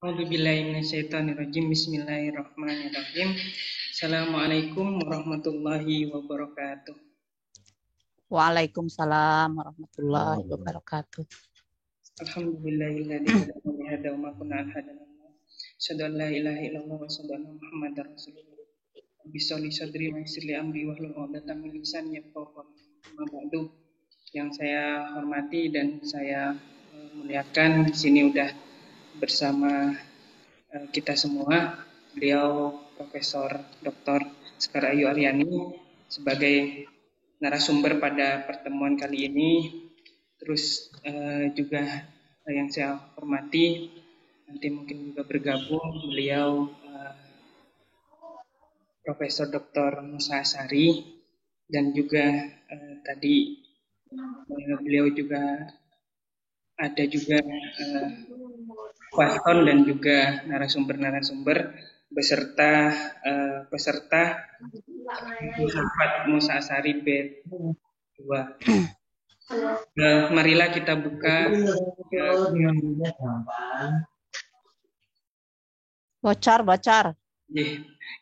A'udzubillahiminasyaitonirrajim. Bismillahirrahmanirrahim. Assalamualaikum warahmatullahi wabarakatuh. Waalaikumsalam warahmatullahi wabarakatuh. Alhamdulillahilladzi hadana li hadza wa ma kunna hadana. Asyhadu an la ilaha illallah wa asyhadu anna Muhammadar Rasulullah. Bismillah sadri wa yassir li amri wa hlul 'uqdatam min lisani yafqahu qawli. Amma ba'du. Yang saya hormati dan saya muliakan, di sini udah bersama kita semua. Beliau Profesor Dr. Sekar Ayu Aryani sebagai narasumber pada pertemuan kali ini. Terus juga yang saya hormati, nanti mungkin juga bergabung beliau Profesor Dr. Musa Asari, dan juga tadi beliau juga ada juga Waston dan juga narasumber-narasumber beserta peserta Filsafat Musa Asari B2. Marilah kita buka Bocor.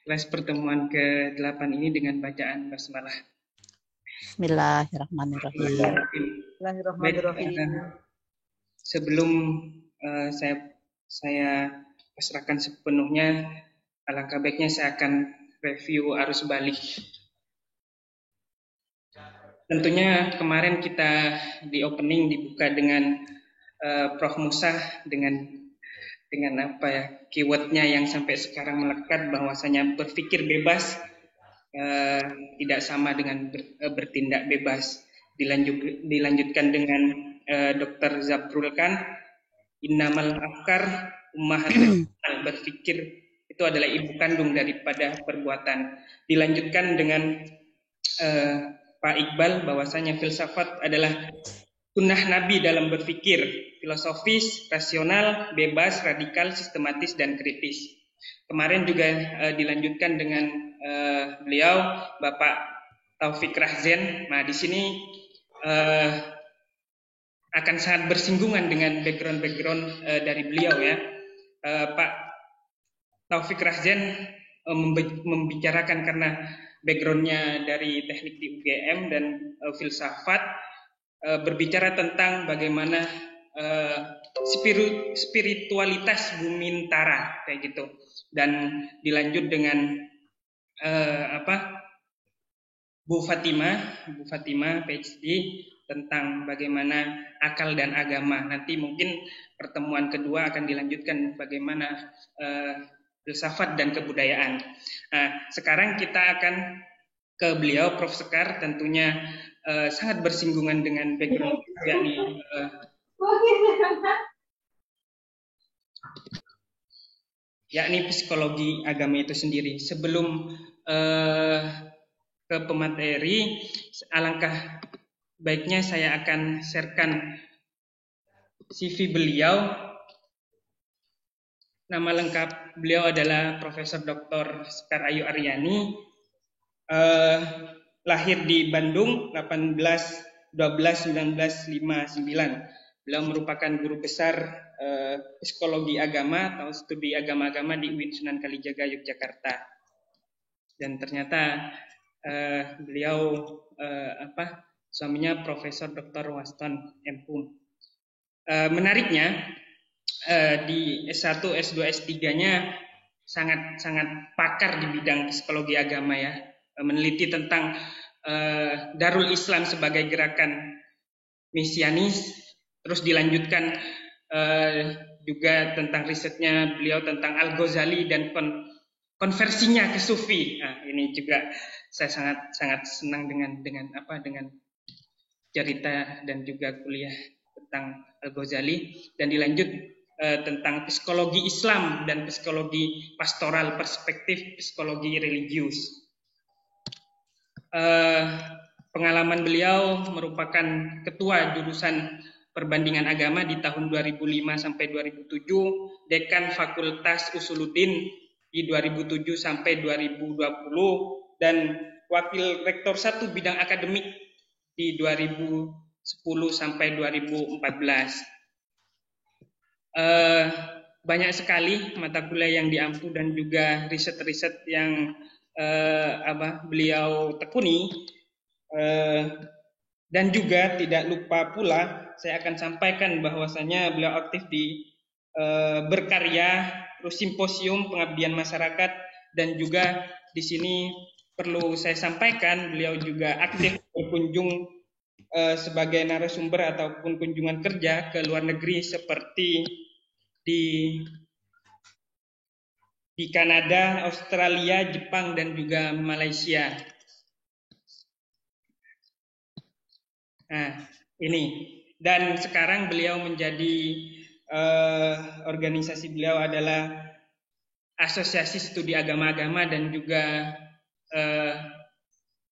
kelas pertemuan ke-8 ini dengan bacaan basmalah. Bismillahirrahmanirrahim. Sebelum saya pasrahkan sepenuhnya, alangkah baiknya saya akan review arus balik. Tentunya kemarin kita di opening dibuka dengan Prof. Musa dengan apa ya, keywordnya yang sampai sekarang melekat, bahwasanya berpikir bebas tidak sama dengan bertindak bebas. Dilanjutkan dengan Dr. Zabrul Khan, innamal afkar ummahatul berpikir itu adalah ibu kandung daripada perbuatan. Dilanjutkan dengan Pak Iqbal, bahwasanya filsafat adalah sunnah Nabi dalam berpikir, filosofis, rasional, bebas, radikal, sistematis, dan kritis. Kemarin juga dilanjutkan dengan beliau Bapak Taufik Rahzen. Nah, di sini akan sangat bersinggungan dengan background dari beliau ya. Pak Taufik Rahzen membicarakan karena backgroundnya dari teknik di UGM dan filsafat, berbicara tentang bagaimana spiritualitas Bumintara kayak gitu, dan dilanjut dengan Bu Fatima PhD tentang bagaimana akal dan agama. Nanti mungkin pertemuan kedua akan dilanjutkan bagaimana filsafat dan kebudayaan. Nah, sekarang kita akan ke beliau Prof. Sekar, tentunya sangat bersinggungan dengan background yakni psikologi agama itu sendiri. Sebelum ke pemateri, alangkah baiknya saya akan sharekan CV beliau. Nama lengkap beliau adalah Profesor Dr. Sekar Ayu Aryani. Lahir di Bandung 18/12/1959. Beliau merupakan guru besar psikologi agama atau studi agama-agama di UIN Sunan Kalijaga, Yogyakarta. Dan ternyata beliau suaminya Profesor Dr. Waston M.Hum. Menariknya di S1, S2, S3-nya sangat pakar di bidang psikologi agama ya. Meneliti tentang Darul Islam sebagai gerakan mesianis. Terus dilanjutkan juga tentang risetnya beliau tentang Al-Ghazali dan konversinya ke Sufi. Nah, ini juga saya sangat senang dengan cerita dan juga kuliah tentang Al-Ghazali, dan dilanjut tentang psikologi Islam dan psikologi pastoral, perspektif psikologi religius. Pengalaman beliau merupakan ketua jurusan perbandingan agama di tahun 2005 sampai 2007, dekan Fakultas Usuluddin di 2007 sampai 2020, dan wakil rektor 1 bidang akademik di 2010 sampai 2014. banyak sekali mata kuliah yang diampu dan juga riset-riset yang beliau tekuni. Dan juga tidak lupa pula saya akan sampaikan bahwasanya beliau aktif di berkarya, terus simposium pengabdian masyarakat, dan juga di sini perlu saya sampaikan beliau juga aktif berkunjung sebagai narasumber ataupun kunjungan kerja ke luar negeri seperti di Kanada, Australia, Jepang, dan juga Malaysia. Nah, ini. Dan sekarang beliau menjadi organisasi beliau adalah Asosiasi Studi Agama-Agama dan juga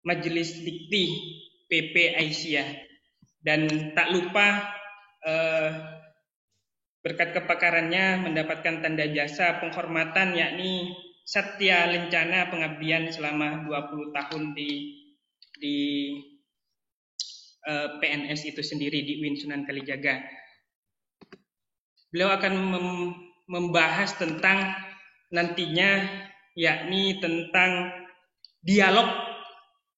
Majelis Dikti PP Aisyah. Dan tak lupa berkat kepakarannya mendapatkan tanda jasa penghormatan yakni Satya Lencana Pengabdian selama 20 tahun di PNS itu sendiri di UIN Sunan Kalijaga. Beliau akan membahas tentang nantinya yakni tentang dialog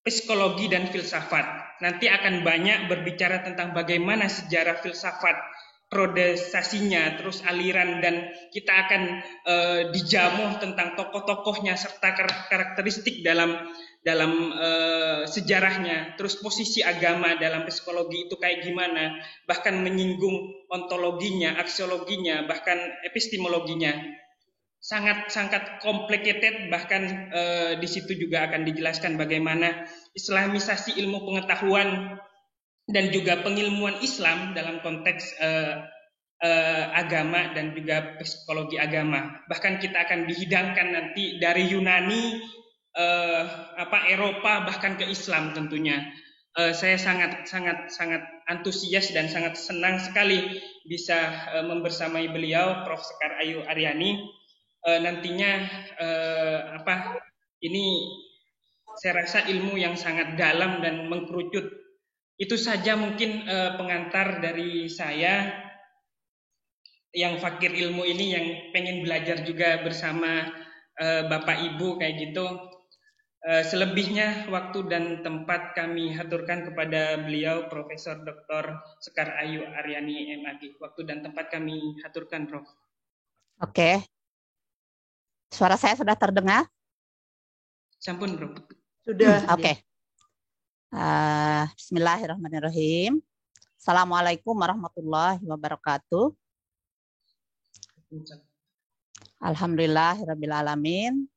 psikologi dan filsafat. Nanti akan banyak berbicara tentang bagaimana sejarah filsafat, prodesasinya, terus aliran, dan kita akan dijamuh tentang tokoh-tokohnya serta karakteristik dalam sejarahnya, terus posisi agama dalam psikologi itu kayak gimana, bahkan menyinggung ontologinya, aksiologinya, bahkan epistemologinya. Sangat complicated, bahkan di situ juga akan dijelaskan bagaimana islamisasi ilmu pengetahuan dan juga pengilmuan Islam dalam konteks agama dan juga psikologi agama. Bahkan kita akan dihidangkan nanti dari Yunani, Eropa, bahkan ke Islam tentunya. Saya sangat antusias dan sangat senang sekali bisa membersamai beliau, Prof. Sekar Ayu Aryani. Nantinya ini saya rasa ilmu yang sangat dalam dan mengkerucut. Itu saja mungkin pengantar dari saya yang fakir ilmu ini, yang pengen belajar juga bersama Bapak Ibu kayak gitu. Selebihnya waktu dan tempat kami haturkan kepada beliau Profesor Dr. Sekar Ayu Aryani MAG. Waktu dan tempat kami haturkan, Prof. Oke. Suara saya sudah terdengar? Sampun, Bro. Sudah. Oke. Bismillahirrahmanirrahim. Assalamualaikum warahmatullahi wabarakatuh. Alhamdulillahirabbil alamin.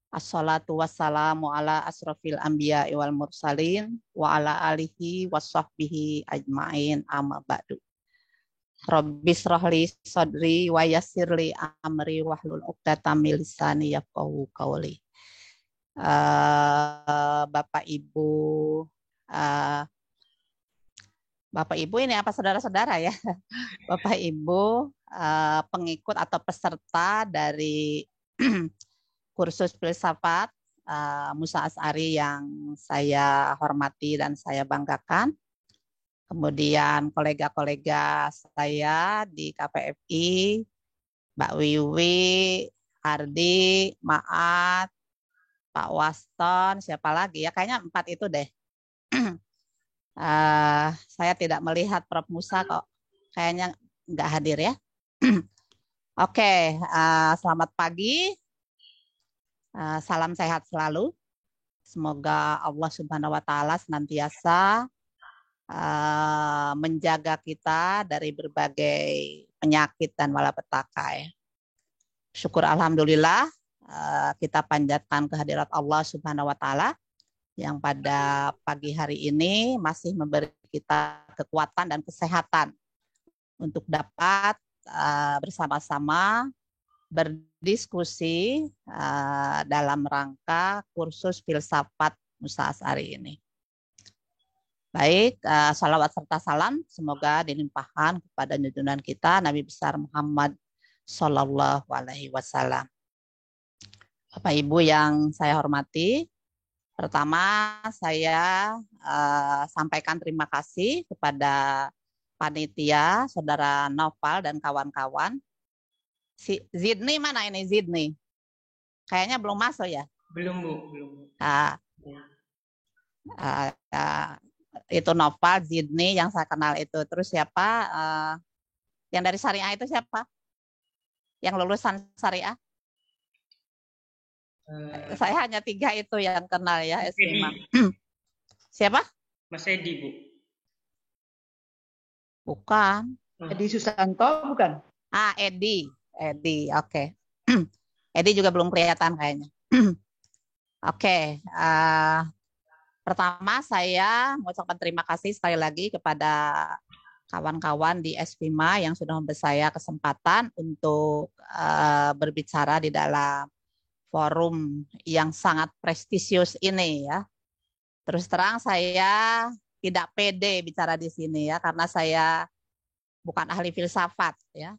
Assalatu wassalamu ala asrofil anbiya wal mursalin wa ala alihi washabbihi ajmain, amma ba'du. Rabbi shrahli sadri wa yassirli amri wahlul 'uqdatam min lisani yafqahu qawli. Bapak Ibu ini apa saudara-saudara ya? Bapak Ibu pengikut atau peserta dari kursus filsafat Musa Asy'ari yang saya hormati dan saya banggakan. Kemudian kolega-kolega saya di KPFI, Mbak Wiwi, Ardi, Maat, Pak Waston, siapa lagi ya? Kayaknya 4 itu deh. Saya tidak melihat Prof. Musa kok. Kayaknya nggak hadir ya. Oke, selamat pagi. Salam sehat selalu. Semoga Allah Subhanahu wa Ta'ala senantiasa menjaga kita dari berbagai penyakit dan malapetaka ya. Syukur alhamdulillah kita panjatkan kehadirat Allah Subhanahu wa Ta'ala yang pada pagi hari ini masih memberi kita kekuatan dan kesehatan untuk dapat bersama-sama berdiskusi dalam rangka kursus filsafat Musa Asy'ari ini. Baik, salawat serta salam semoga dilimpahkan kepada junjungan kita Nabi besar Muhammad Sallallahu Alaihi Wasallam. Bapak Ibu yang saya hormati, pertama saya sampaikan terima kasih kepada panitia, Saudara Noval dan kawan-kawan Si Zidni mana ini Zidni? Kayaknya belum masuk ya. Belum Bu, belum Bu. Itu Noval, Zidni yang saya kenal itu. Terus siapa? Yang dari Syariah itu siapa? Yang lulusan Syariah? Saya hanya 3 itu yang kenal ya, S5. Siapa? Mas Edi Bu. Bukan. Edi Susanto bukan? Edi, oke. Edi juga belum kelihatan kayaknya. Oke, pertama saya mengucapkan terima kasih sekali lagi kepada kawan-kawan di SPIMA yang sudah memberi saya kesempatan untuk berbicara di dalam forum yang sangat prestisius ini ya. Terus terang saya tidak pede bicara di sini ya, karena saya bukan ahli filsafat ya.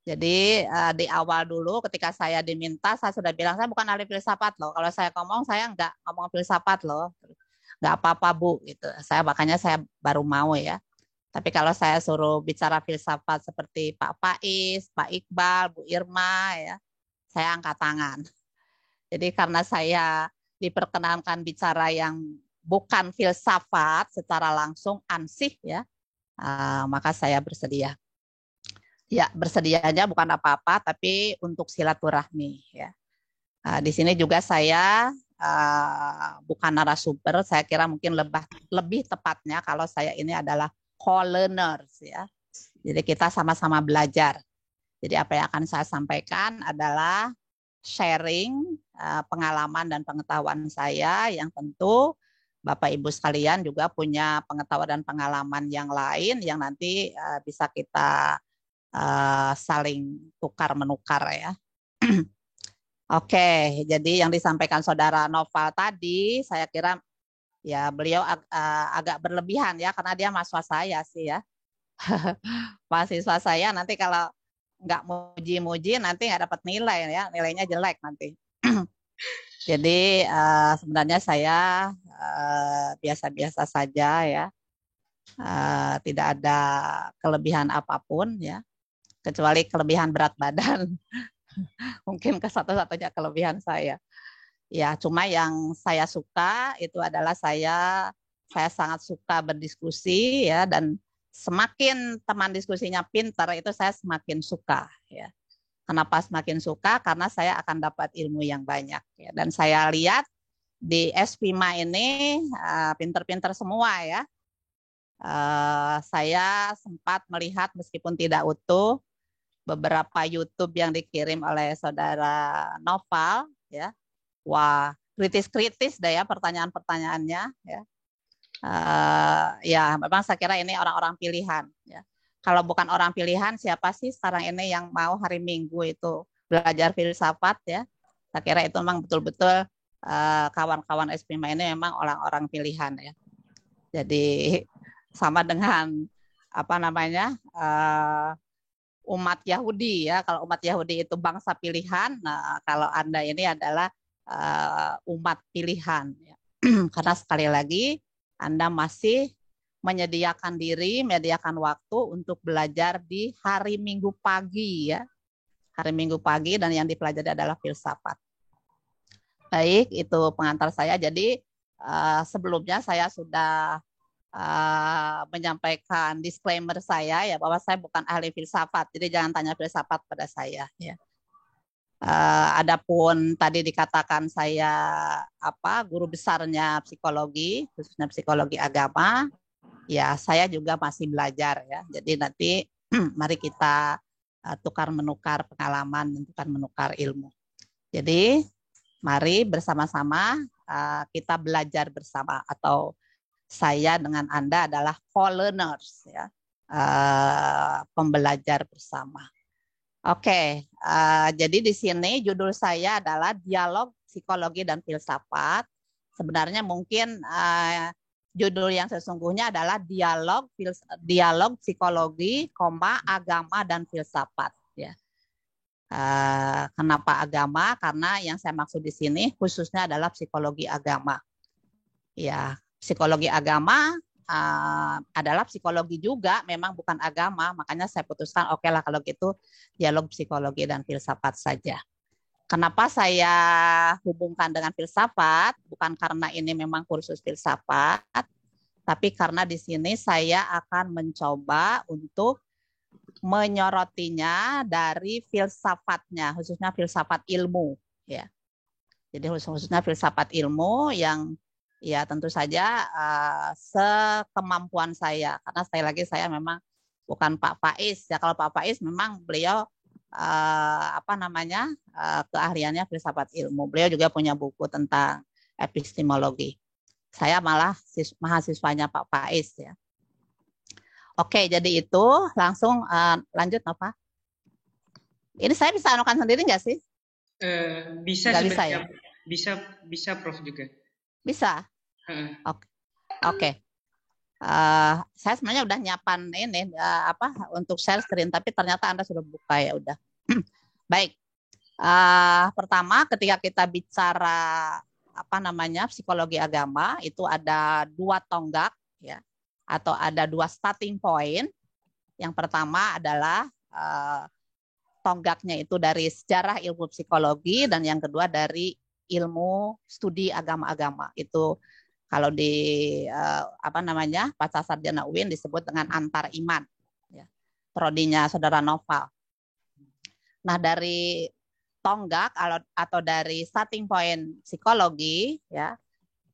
Jadi di awal dulu ketika saya diminta, saya sudah bilang saya bukan ahli filsafat loh. Kalau saya ngomong, saya nggak ngomong filsafat loh. Nggak apa-apa Bu. Gitu. Makanya saya baru mau ya. Tapi kalau saya suruh bicara filsafat seperti Pak Faiz, Pak Iqbal, Bu Irma, ya, saya angkat tangan. Jadi karena saya diperkenankan bicara yang bukan filsafat secara langsung, ansih ya, maka saya bersedia. Ya, bersedianya bukan apa-apa, tapi untuk silaturahmi. Ya. Di sini juga saya bukan narasumber, saya kira mungkin lebih tepatnya kalau saya ini adalah co-learners. Ya. Jadi kita sama-sama belajar. Jadi apa yang akan saya sampaikan adalah sharing pengalaman dan pengetahuan saya yang tentu Bapak Ibu sekalian juga punya pengetahuan dan pengalaman yang lain yang nanti bisa kita saling tukar-menukar ya. Oke, jadi yang disampaikan Saudara Noval tadi, saya kira ya beliau agak berlebihan ya, karena dia mahasiswa saya sih ya. Mahasiswa saya nanti kalau nggak muji-muji nanti nggak dapat nilai ya, nilainya jelek nanti. Jadi sebenarnya saya biasa-biasa saja ya, tidak ada kelebihan apapun ya, kecuali kelebihan berat badan. Mungkin satu-satunya kelebihan saya. Ya, cuma yang saya suka itu adalah saya sangat suka berdiskusi ya, dan semakin teman diskusinya pintar itu saya semakin suka ya. Kenapa semakin suka? Karena saya akan dapat ilmu yang banyak ya. Dan saya lihat di SPIMA ini pintar-pintar semua ya. Saya sempat melihat meskipun tidak utuh beberapa YouTube yang dikirim oleh Saudara Noval ya. Wah, kritis-kritis deh ya pertanyaan-pertanyaannya ya. Ya, memang saya kira ini orang-orang pilihan ya. Kalau bukan orang pilihan, siapa sih sekarang ini yang mau hari Minggu itu belajar filsafat ya? Saya kira itu memang betul-betul kawan-kawan SPIMA ini memang orang-orang pilihan ya. Jadi sama dengan apa namanya umat Yahudi ya. Kalau umat Yahudi itu bangsa pilihan, nah kalau Anda ini adalah umat pilihan ya. Karena sekali lagi Anda masih menyediakan diri, menyediakan waktu untuk belajar di hari Minggu pagi ya. Hari Minggu pagi, dan yang dipelajari adalah filsafat. Baik, itu pengantar saya. Jadi sebelumnya saya sudah menyampaikan disclaimer saya ya, bahwa saya bukan ahli filsafat. Jadi jangan tanya filsafat pada saya ya. Adapun tadi dikatakan saya guru besarnya psikologi, khususnya psikologi agama. Ya, saya juga masih belajar ya. Jadi nanti mari kita tukar-menukar pengalaman, tukar-menukar ilmu. Jadi mari bersama-sama kita belajar bersama, atau saya dengan Anda adalah co-learners ya, pembelajar bersama. Oke, jadi di sini judul saya adalah Dialog Psikologi dan Filsafat. Sebenarnya mungkin judul yang sesungguhnya adalah dialog psikologi, agama dan filsafat. Ya. Kenapa agama? Karena yang saya maksud di sini khususnya adalah psikologi agama. Ya, psikologi agama adalah psikologi juga, memang bukan agama. Makanya saya putuskan oke lah kalau gitu dialog psikologi dan filsafat saja. Kenapa saya hubungkan dengan filsafat? Bukan karena ini memang kursus filsafat, tapi karena di sini saya akan mencoba untuk menyorotinya dari filsafatnya, khususnya filsafat ilmu, ya. Jadi khususnya filsafat ilmu yang ya tentu saja sekemampuan saya, karena sekali lagi saya memang bukan Pak Faiz ya. Kalau Pak Faiz memang beliau keahliannya filsafat ilmu. Beliau juga punya buku tentang epistemologi. Saya malah mahasiswanya Pak Faiz ya. Oke, jadi itu langsung lanjut apa? Ini saya bisa anukan sendiri nggak sih? Bisa nggak sebenarnya. Bisa ya? Bisa Prof juga. Bisa. Oke. Saya sebenarnya udah nyiapan ini untuk share screen, tapi ternyata Anda sudah buka ya udah. Baik. Pertama, ketika kita bicara psikologi agama, itu ada dua tonggak ya, atau ada dua starting point. Yang pertama adalah tonggaknya itu dari sejarah ilmu psikologi, dan yang kedua dari ilmu studi agama-agama. Itu kalau di Pasca Sarjana UIN disebut dengan antar iman, ya, prodinya Saudara Noval. Nah, dari tonggak atau dari starting point psikologi, ya,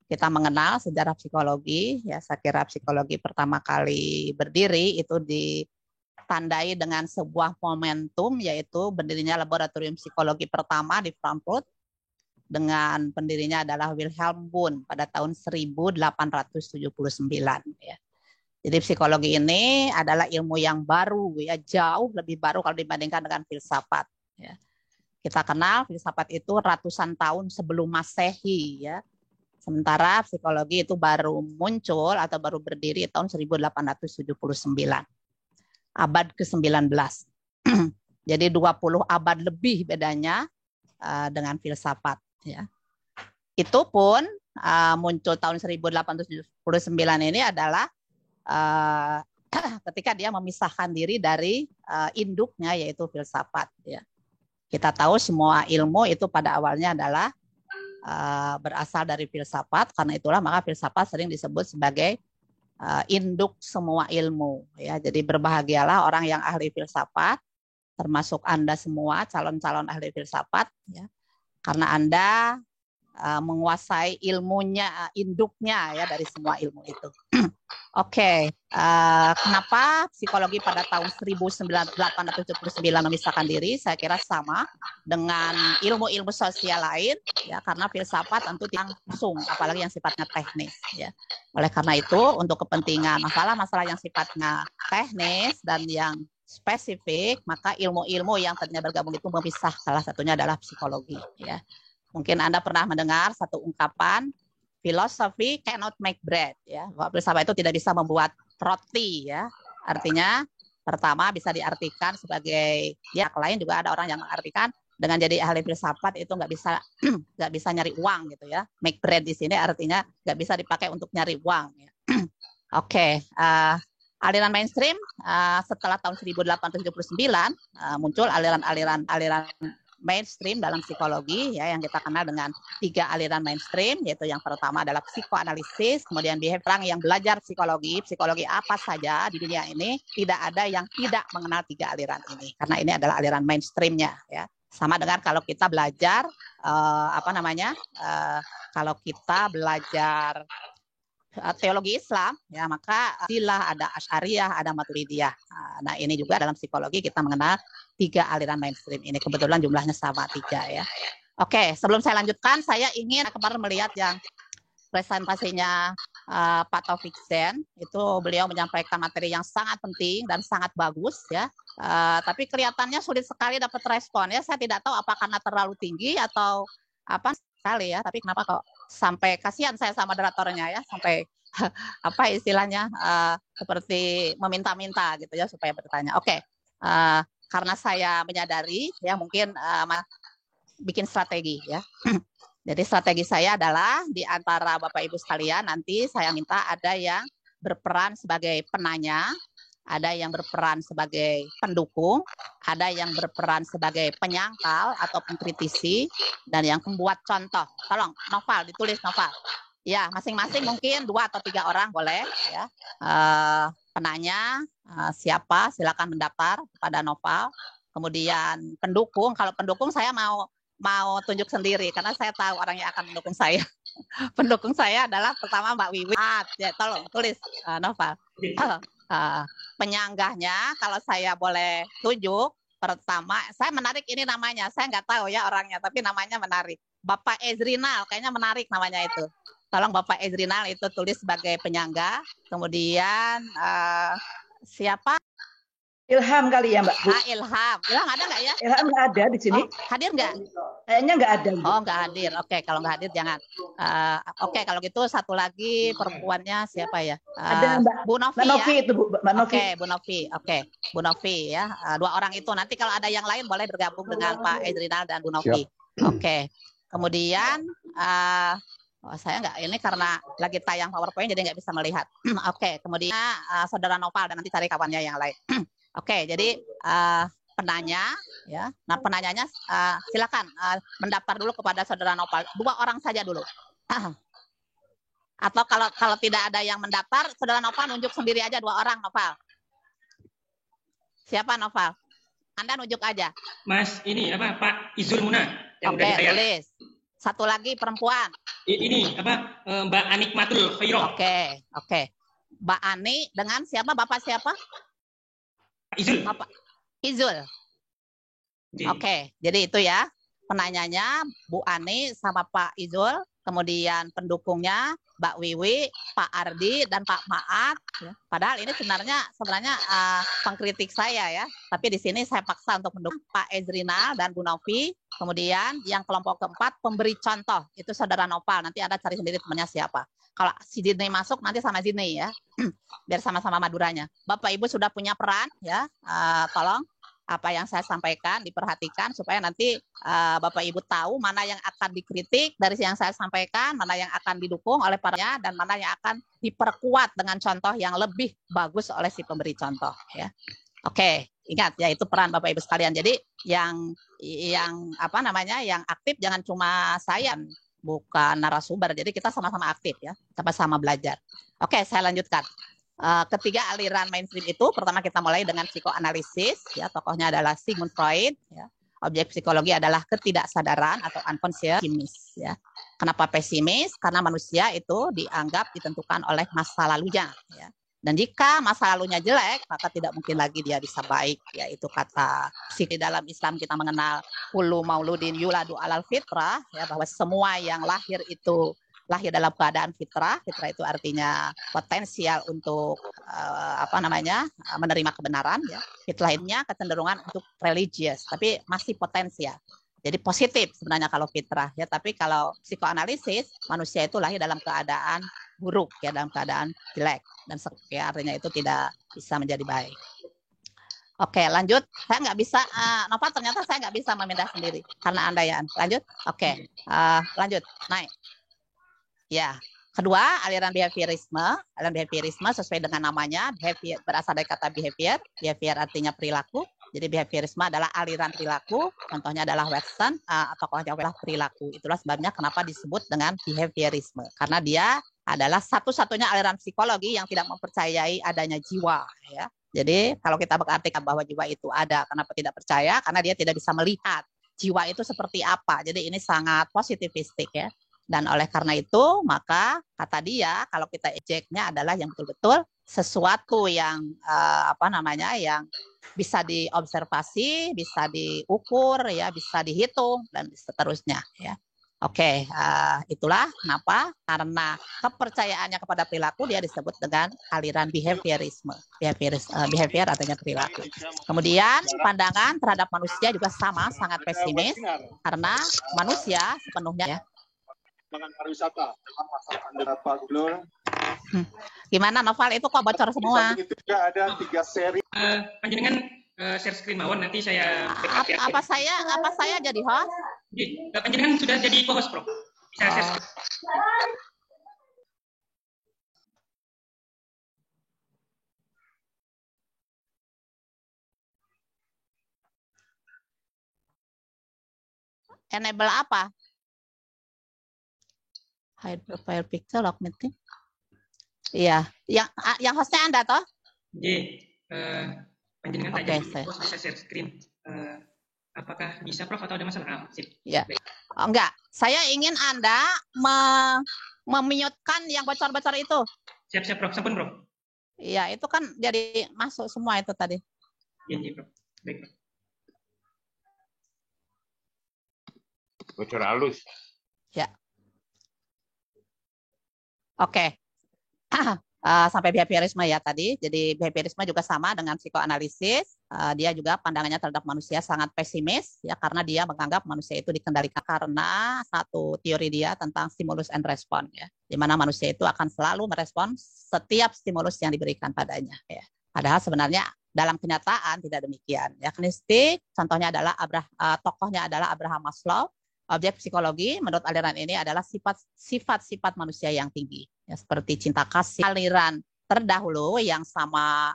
kita mengenal sejarah psikologi. Ya, saya kira psikologi pertama kali berdiri itu ditandai dengan sebuah momentum, yaitu berdirinya laboratorium psikologi pertama di Frankfurt, dengan pendirinya adalah Wilhelm Wundt pada tahun 1879 ya. Jadi psikologi ini adalah ilmu yang baru ya, jauh lebih baru kalau dibandingkan dengan filsafat ya. Kita kenal filsafat itu ratusan tahun sebelum Masehi ya. Sementara psikologi itu baru muncul atau baru berdiri tahun 1879. Abad ke-19. Jadi 20 abad lebih bedanya dengan filsafat. Ya. Itu pun muncul tahun 1879 ini adalah ketika dia memisahkan diri dari induknya, yaitu filsafat. Ya. Kita tahu semua ilmu itu pada awalnya adalah berasal dari filsafat, karena itulah maka filsafat sering disebut sebagai induk semua ilmu. Ya. Jadi berbahagialah orang yang ahli filsafat, termasuk Anda semua calon-calon ahli filsafat, ya. Karena Anda menguasai ilmunya, induknya ya dari semua ilmu itu. Oke. Kenapa psikologi pada tahun 1879 memisahkan diri? Saya kira sama dengan ilmu-ilmu sosial lain, ya, karena filsafat tentu tidak langsung, apalagi yang sifatnya teknis. Ya. Oleh karena itu, untuk kepentingan masalah-masalah yang sifatnya teknis dan yang spesifik, maka ilmu-ilmu yang tadinya bergabung itu memisah. Salah satunya adalah psikologi. Ya. Mungkin Anda pernah mendengar satu ungkapan, philosophy cannot make bread. Ya. Filsafat itu tidak bisa membuat roti. Ya. Artinya, pertama bisa diartikan sebagai, ya lain juga ada orang yang mengartikan dengan jadi ahli filsafat itu nggak bisa nyari uang gitu ya. Make bread di sini artinya nggak bisa dipakai untuk nyari uang. Ya. Oke. Aliran mainstream setelah tahun 1879 muncul aliran mainstream dalam psikologi ya, yang kita kenal dengan 3 aliran mainstream, yaitu yang pertama adalah psikoanalisis, kemudian behavior. Yang belajar psikologi apa saja di dunia ini tidak ada yang tidak mengenal 3 aliran ini, karena ini adalah aliran mainstreamnya ya. Sama dengan kalau kita belajar kalau kita belajar teologi Islam ya, maka ada Asy'ariyah, ada Maturidiyah. Nah, ini juga dalam psikologi kita mengenal 3 aliran mainstream ini. Kebetulan jumlahnya sama 3 ya. Oke, sebelum saya lanjutkan, saya ingin kemarin melihat yang presentasinya Pak Taufik Zen. Itu beliau menyampaikan materi yang sangat penting dan sangat bagus ya. Tapi kelihatannya sulit sekali dapat respon ya. Saya tidak tahu apa karena terlalu tinggi atau apa sekali ya. Tapi kenapa kok sampai kasihan saya sama moderatornya ya, sampai seperti meminta-minta gitu ya supaya bertanya. Oke. Karena saya menyadari ya mungkin bikin strategi ya. Jadi strategi saya adalah di antara Bapak Ibu sekalian nanti saya minta ada yang berperan sebagai penanya, ada yang berperan sebagai pendukung, ada yang berperan sebagai penyangkal atau pengkritisi, dan yang membuat contoh. Tolong, Noval, ditulis Noval. Ya, masing-masing mungkin 2 atau 3 orang boleh. Ya. Penanya siapa, silakan mendaftar kepada Noval. Kemudian pendukung, kalau pendukung saya mau tunjuk sendiri karena saya tahu orang yang akan mendukung saya. Pendukung saya adalah pertama Mbak Wiwi. Ya, tolong tulis Noval. Penyanggahnya kalau saya boleh tunjuk, pertama saya menarik ini namanya, saya nggak tahu ya orangnya, tapi namanya menarik. Bapak Ezrinal, kayaknya menarik namanya itu. Tolong Bapak Ezrinal itu tulis sebagai penyanggah. Kemudian siapa? Ilham kali ya Mbak. Ilham. Ilham ada nggak ya? Ilham nggak ada di sini. Hadir nggak? Kayaknya nggak ada. Oh, nggak hadir. Oke, kalau nggak hadir jangan. Oke, kalau gitu satu lagi perempuannya siapa ya? Ada Mbak Bu Novi, Mbak Novi ya? itu Bu. Mbak Novi. Oke, Bu Novi. Oke, Bu Novi ya. 2 orang itu. Nanti kalau ada yang lain boleh bergabung dengan Pak Ezrinal dan Bu Novi. Oke. Kemudian saya nggak ini karena lagi tayang PowerPoint jadi nggak bisa melihat. Oke, kemudian Saudara Noval dan nanti cari kawannya yang lain. Oke, jadi penanya ya. Nah, penanyanya silakan mendaftar dulu kepada Saudara Noval. 2 orang saja dulu. Atau kalau tidak ada yang mendaftar, Saudara Noval nunjuk sendiri aja 2 orang, Noval. Siapa Noval? Anda nunjuk aja. Mas, ini apa Pak Izul Muna yang Oke, dari saya. tulis. Satu lagi perempuan. Ini apa Mbak Anikmatul Khairah. Oke. Mbak Ani dengan siapa? Bapak siapa? Izul. Bapak Izul. Oke, jadi itu ya. Penanyanya Bu Ani sama Pak Izul, kemudian pendukungnya Mbak Wiwi, Pak Ardi dan Pak Maat. Ya. Padahal ini sebenarnya pengkritik saya ya. Tapi di sini saya paksa untuk mendukung Pak Ezrinal dan Bu Novi. Kemudian yang kelompok keempat pemberi contoh itu Saudara Noval. Nanti Anda cari sendiri temannya siapa. Kalau si Zidney masuk nanti sama Zidney ya. Biar sama-sama Maduranya. Bapak Ibu sudah punya peran ya. Tolong apa yang saya sampaikan diperhatikan supaya nanti Bapak Ibu tahu mana yang akan dikritik dari yang saya sampaikan, mana yang akan didukung oleh paranya dan mana yang akan diperkuat dengan contoh yang lebih bagus oleh si pemberi contoh ya. Oke, ingat ya itu peran Bapak Ibu sekalian. Jadi yang apa namanya yang aktif jangan cuma saya, bukan narasumber. Jadi kita sama-sama aktif ya, sama-sama belajar. Oke, saya lanjutkan. Ketiga aliran mainstream itu pertama kita mulai dengan psikoanalisis ya, tokohnya adalah Sigmund Freud ya. Objek psikologi adalah ketidaksadaran atau unconscious ya. Kenapa pesimis? Karena manusia itu dianggap ditentukan oleh masa lalunya ya. Dan jika masa lalunya jelek maka tidak mungkin lagi dia bisa baik ya. Itu kata di dalam Islam kita mengenal kullu mauludin yuladu alal fitrah ya, bahwa semua yang lahir itu lahir dalam keadaan fitrah. Fitrah itu artinya potensial untuk menerima kebenaran ya. Fitrahnya kecenderungan untuk religius, tapi masih potensial. Jadi positif sebenarnya kalau fitrah ya, tapi kalau psikoanalisis manusia itu lahir dalam keadaan buruk ya, dalam keadaan jelek dan ya, artinya itu tidak bisa menjadi baik. Oke, lanjut. Saya nggak bisa, Nova ternyata saya nggak bisa memindah sendiri karena Anda ya. Lanjut. Oke, lanjut. Naik. Ya, kedua aliran behaviorisme. Aliran behaviorisme sesuai dengan namanya, behavior berasal dari kata behavior. Behavior artinya perilaku. Jadi behaviorisme adalah aliran perilaku. Contohnya adalah Watson, tokohnya adalah perilaku. Itulah sebabnya kenapa disebut dengan behaviorisme. Karena dia adalah satu-satunya aliran psikologi yang tidak mempercayai adanya jiwa. Ya. Jadi kalau kita berartikan bahwa jiwa itu ada, kenapa tidak percaya? Karena dia tidak bisa melihat jiwa itu seperti apa. Jadi ini sangat positivistik ya. Dan oleh karena itu, maka kata dia, kalau kita ejeknya adalah yang betul-betul sesuatu yang yang bisa diobservasi, bisa diukur, ya, bisa dihitung dan seterusnya. Ya. Oke, itulah kenapa karena kepercayaannya kepada perilaku dia disebut dengan aliran behaviorisme. Behavior artinya perilaku. Kemudian pandangan terhadap manusia juga sama, sangat pesimis karena manusia sepenuhnya ya. Pariwisata Pak Gubernur. Gimana Noval itu kok bocor semua? Itu juga ada 3 seri. Panjenengan share screen mawon nanti saya apa saya jadi host? Panjenengan sudah jadi co-host, Prof. Bisa share screen. Enable apa? Hide profile picture, lock meeting. Iya, yang hostnya Anda toh? J, panjenengan tak Oke, jadi saya. host bisa share screen. Apakah bisa Prof atau ada masalah? Sip. Ya. Oh, enggak, saya ingin Anda memute-kan yang bocor-bocor itu. Siap-siap Prof, sampun Prof. Iya, itu kan jadi masuk semua itu tadi. Iya, Prof. Baik, Prof. Bocor halus. Ya. Oke. Sampai behaviorisme ya tadi. Jadi behaviorisme juga sama dengan psikoanalisis. Dia juga pandangannya terhadap manusia sangat pesimis ya karena dia menganggap manusia itu dikendalikan karena satu teori dia tentang stimulus and response ya. Di mana manusia itu akan selalu merespon setiap stimulus yang diberikan padanya ya. Padahal sebenarnya dalam kenyataan tidak demikian. Ya, klinistik contohnya adalah tokohnya adalah Abraham Maslow. Objek psikologi menurut aliran ini adalah sifat-sifat manusia yang tinggi, ya, seperti cinta kasih. Aliran terdahulu yang sama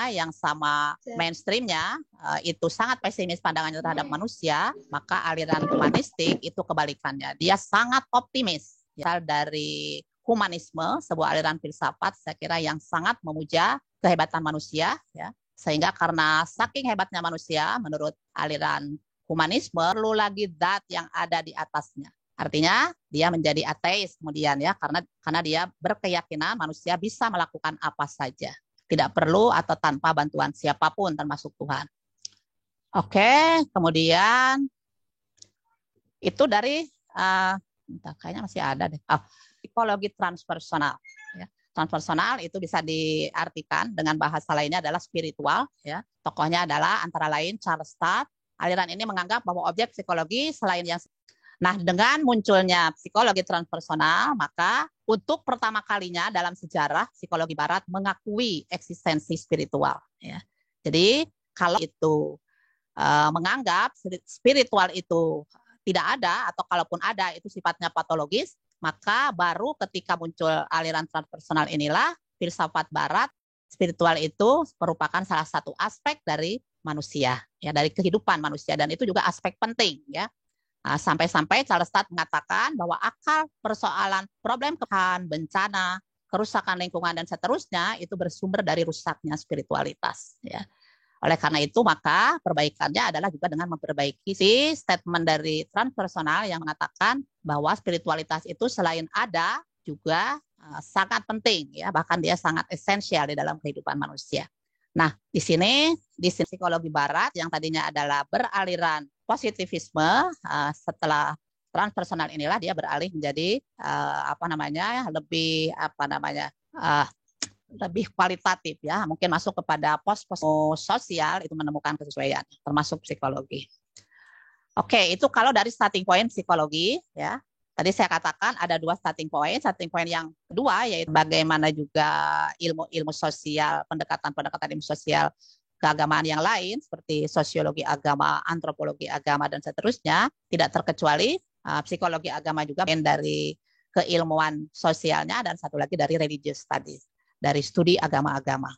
yang sama mainstreamnya itu sangat pesimis pandangannya terhadap manusia, maka aliran humanistik itu kebalikannya. Dia sangat optimis. Ya, dari humanisme, sebuah aliran filsafat, saya kira yang sangat memuja kehebatan manusia, ya, sehingga karena saking hebatnya manusia, menurut aliran humanisme perlu lagi zat yang ada di atasnya. Artinya dia menjadi ateis kemudian ya karena dia berkeyakinan manusia bisa melakukan apa saja, tidak perlu atau tanpa bantuan siapapun termasuk Tuhan. Oke, kemudian itu dari kayaknya masih ada deh. Psikologi transpersonal. Ya. Transpersonal itu bisa diartikan dengan bahasa lainnya adalah spiritual. Ya. Tokohnya adalah antara lain Charles Sturt. Aliran ini menganggap bahwa objek psikologi selain yang... Nah, dengan munculnya psikologi transpersonal, maka untuk pertama kalinya dalam sejarah psikologi barat mengakui eksistensi spiritual. Ya. Jadi, kalau itu menganggap spiritual itu tidak ada, atau kalaupun ada itu sifatnya patologis, maka baru ketika muncul aliran transpersonal inilah filsafat barat, spiritual itu merupakan salah satu aspek dari manusia, ya, dari kehidupan manusia, dan itu juga aspek penting, ya. Sampai-sampai Charles Sturt mengatakan bahwa akar persoalan problem kehan, bencana, kerusakan lingkungan dan seterusnya itu bersumber dari rusaknya spiritualitas, ya. Oleh karena itu maka perbaikannya adalah juga dengan memperbaiki si statement dari transpersonal yang mengatakan bahwa spiritualitas itu selain ada juga sangat penting, ya, bahkan dia sangat esensial di dalam kehidupan manusia. Nah, di sini psikologi barat yang tadinya adalah beraliran positivisme, setelah transpersonal inilah dia beralih menjadi lebih kualitatif, ya, mungkin masuk kepada pos sosial itu menemukan kesesuaian termasuk psikologi. Oke, itu kalau dari starting point psikologi, ya. Tadi saya katakan ada dua starting point. Starting point yang kedua yaitu bagaimana juga ilmu sosial, pendekatan ilmu sosial keagamaan yang lain seperti sosiologi agama, antropologi agama dan seterusnya, tidak terkecuali psikologi agama juga dari keilmuan sosialnya, dan satu lagi dari religious studies, dari studi agama-agama.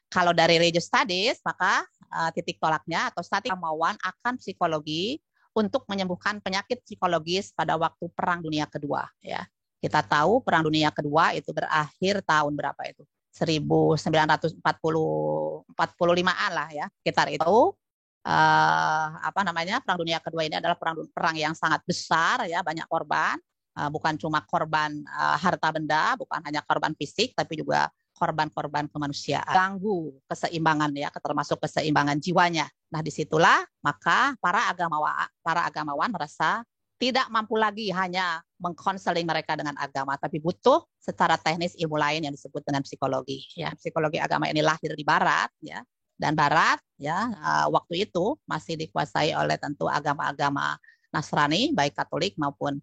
Kalau dari religious studies, maka titik tolaknya atau statik kemauan akan psikologi untuk menyembuhkan penyakit psikologis pada waktu Perang Dunia Kedua. Ya. Kita tahu Perang Dunia Kedua itu berakhir tahun berapa itu? 1945-an lah ya. Sekitar itu Perang Dunia Kedua ini adalah perang yang sangat besar, ya, banyak korban. Bukan cuma korban harta benda, bukan hanya korban fisik, tapi juga korban-korban kemanusiaan, ganggu keseimbangan, ya, termasuk keseimbangan jiwanya. Nah, disitulah maka para agamawan merasa tidak mampu lagi hanya mengkonseling mereka dengan agama, tapi butuh secara teknis ilmu lain yang disebut dengan psikologi. Ya, psikologi agama ini lahir di Barat, ya, dan Barat, ya, waktu itu masih dikuasai oleh tentu agama-agama Nasrani, baik Katolik maupun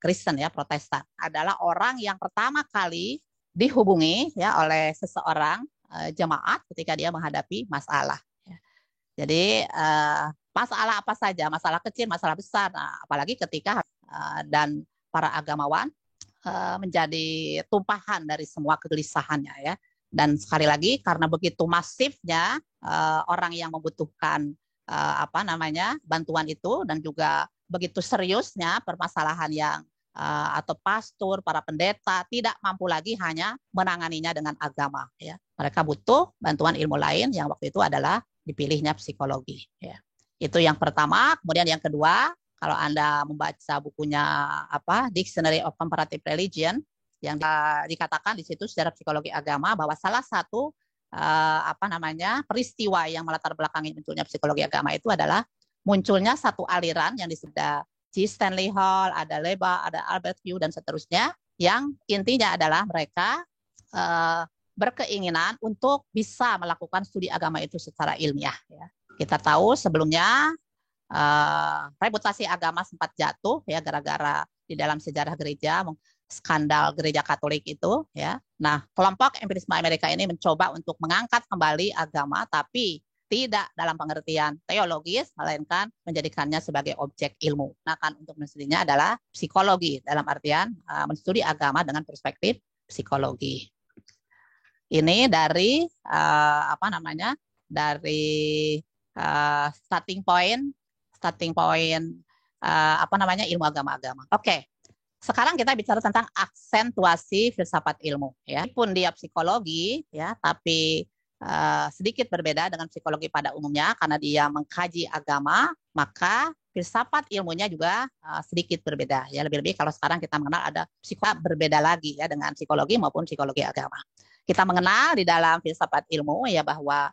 Kristen, ya, Protestan. Adalah orang yang pertama kali dihubungi, ya, oleh seseorang jemaat ketika dia menghadapi masalah. Ya. Jadi masalah apa saja, masalah kecil, masalah besar, apalagi ketika dan para agamawan menjadi tumpahan dari semua kegelisahannya, ya. Dan sekali lagi karena begitu masifnya orang yang membutuhkan bantuan itu, dan juga begitu seriusnya permasalahan yang atau pastor, para pendeta tidak mampu lagi hanya menanganinya dengan agama. Ya. Mereka butuh bantuan ilmu lain yang waktu itu adalah dipilihnya psikologi. Ya. Itu yang pertama. Kemudian yang kedua, kalau Anda membaca bukunya Dictionary of Comparative Religion, yang dikatakan di situ secara psikologi agama bahwa salah satu peristiwa yang melatar belakangi munculnya psikologi agama itu adalah munculnya satu aliran yang disebut G. Stanley Hall, ada Leba, ada Albert Hugh, dan seterusnya, yang intinya adalah mereka berkeinginan untuk bisa melakukan studi agama itu secara ilmiah. Ya. Kita tahu sebelumnya reputasi agama sempat jatuh ya gara-gara di dalam sejarah gereja skandal gereja Katolik itu ya. Nah, kelompok empirisme Amerika ini mencoba untuk mengangkat kembali agama tapi tidak dalam pengertian teologis melainkan menjadikannya sebagai objek ilmu. Nah, kan untuk menstudinya adalah psikologi dalam artian menstudi agama dengan perspektif psikologi. Ini dari starting point ilmu agama-agama. Oke. Sekarang kita bicara tentang aksentuasi filsafat ilmu. Ya, pun dia psikologi, ya, tapi sedikit berbeda dengan psikologi pada umumnya karena dia mengkaji agama, maka filsafat ilmunya juga sedikit berbeda. Ya, lebih-lebih kalau sekarang kita mengenal ada psikologi berbeda lagi ya dengan psikologi maupun psikologi agama. Kita mengenal di dalam filsafat ilmu ya bahwa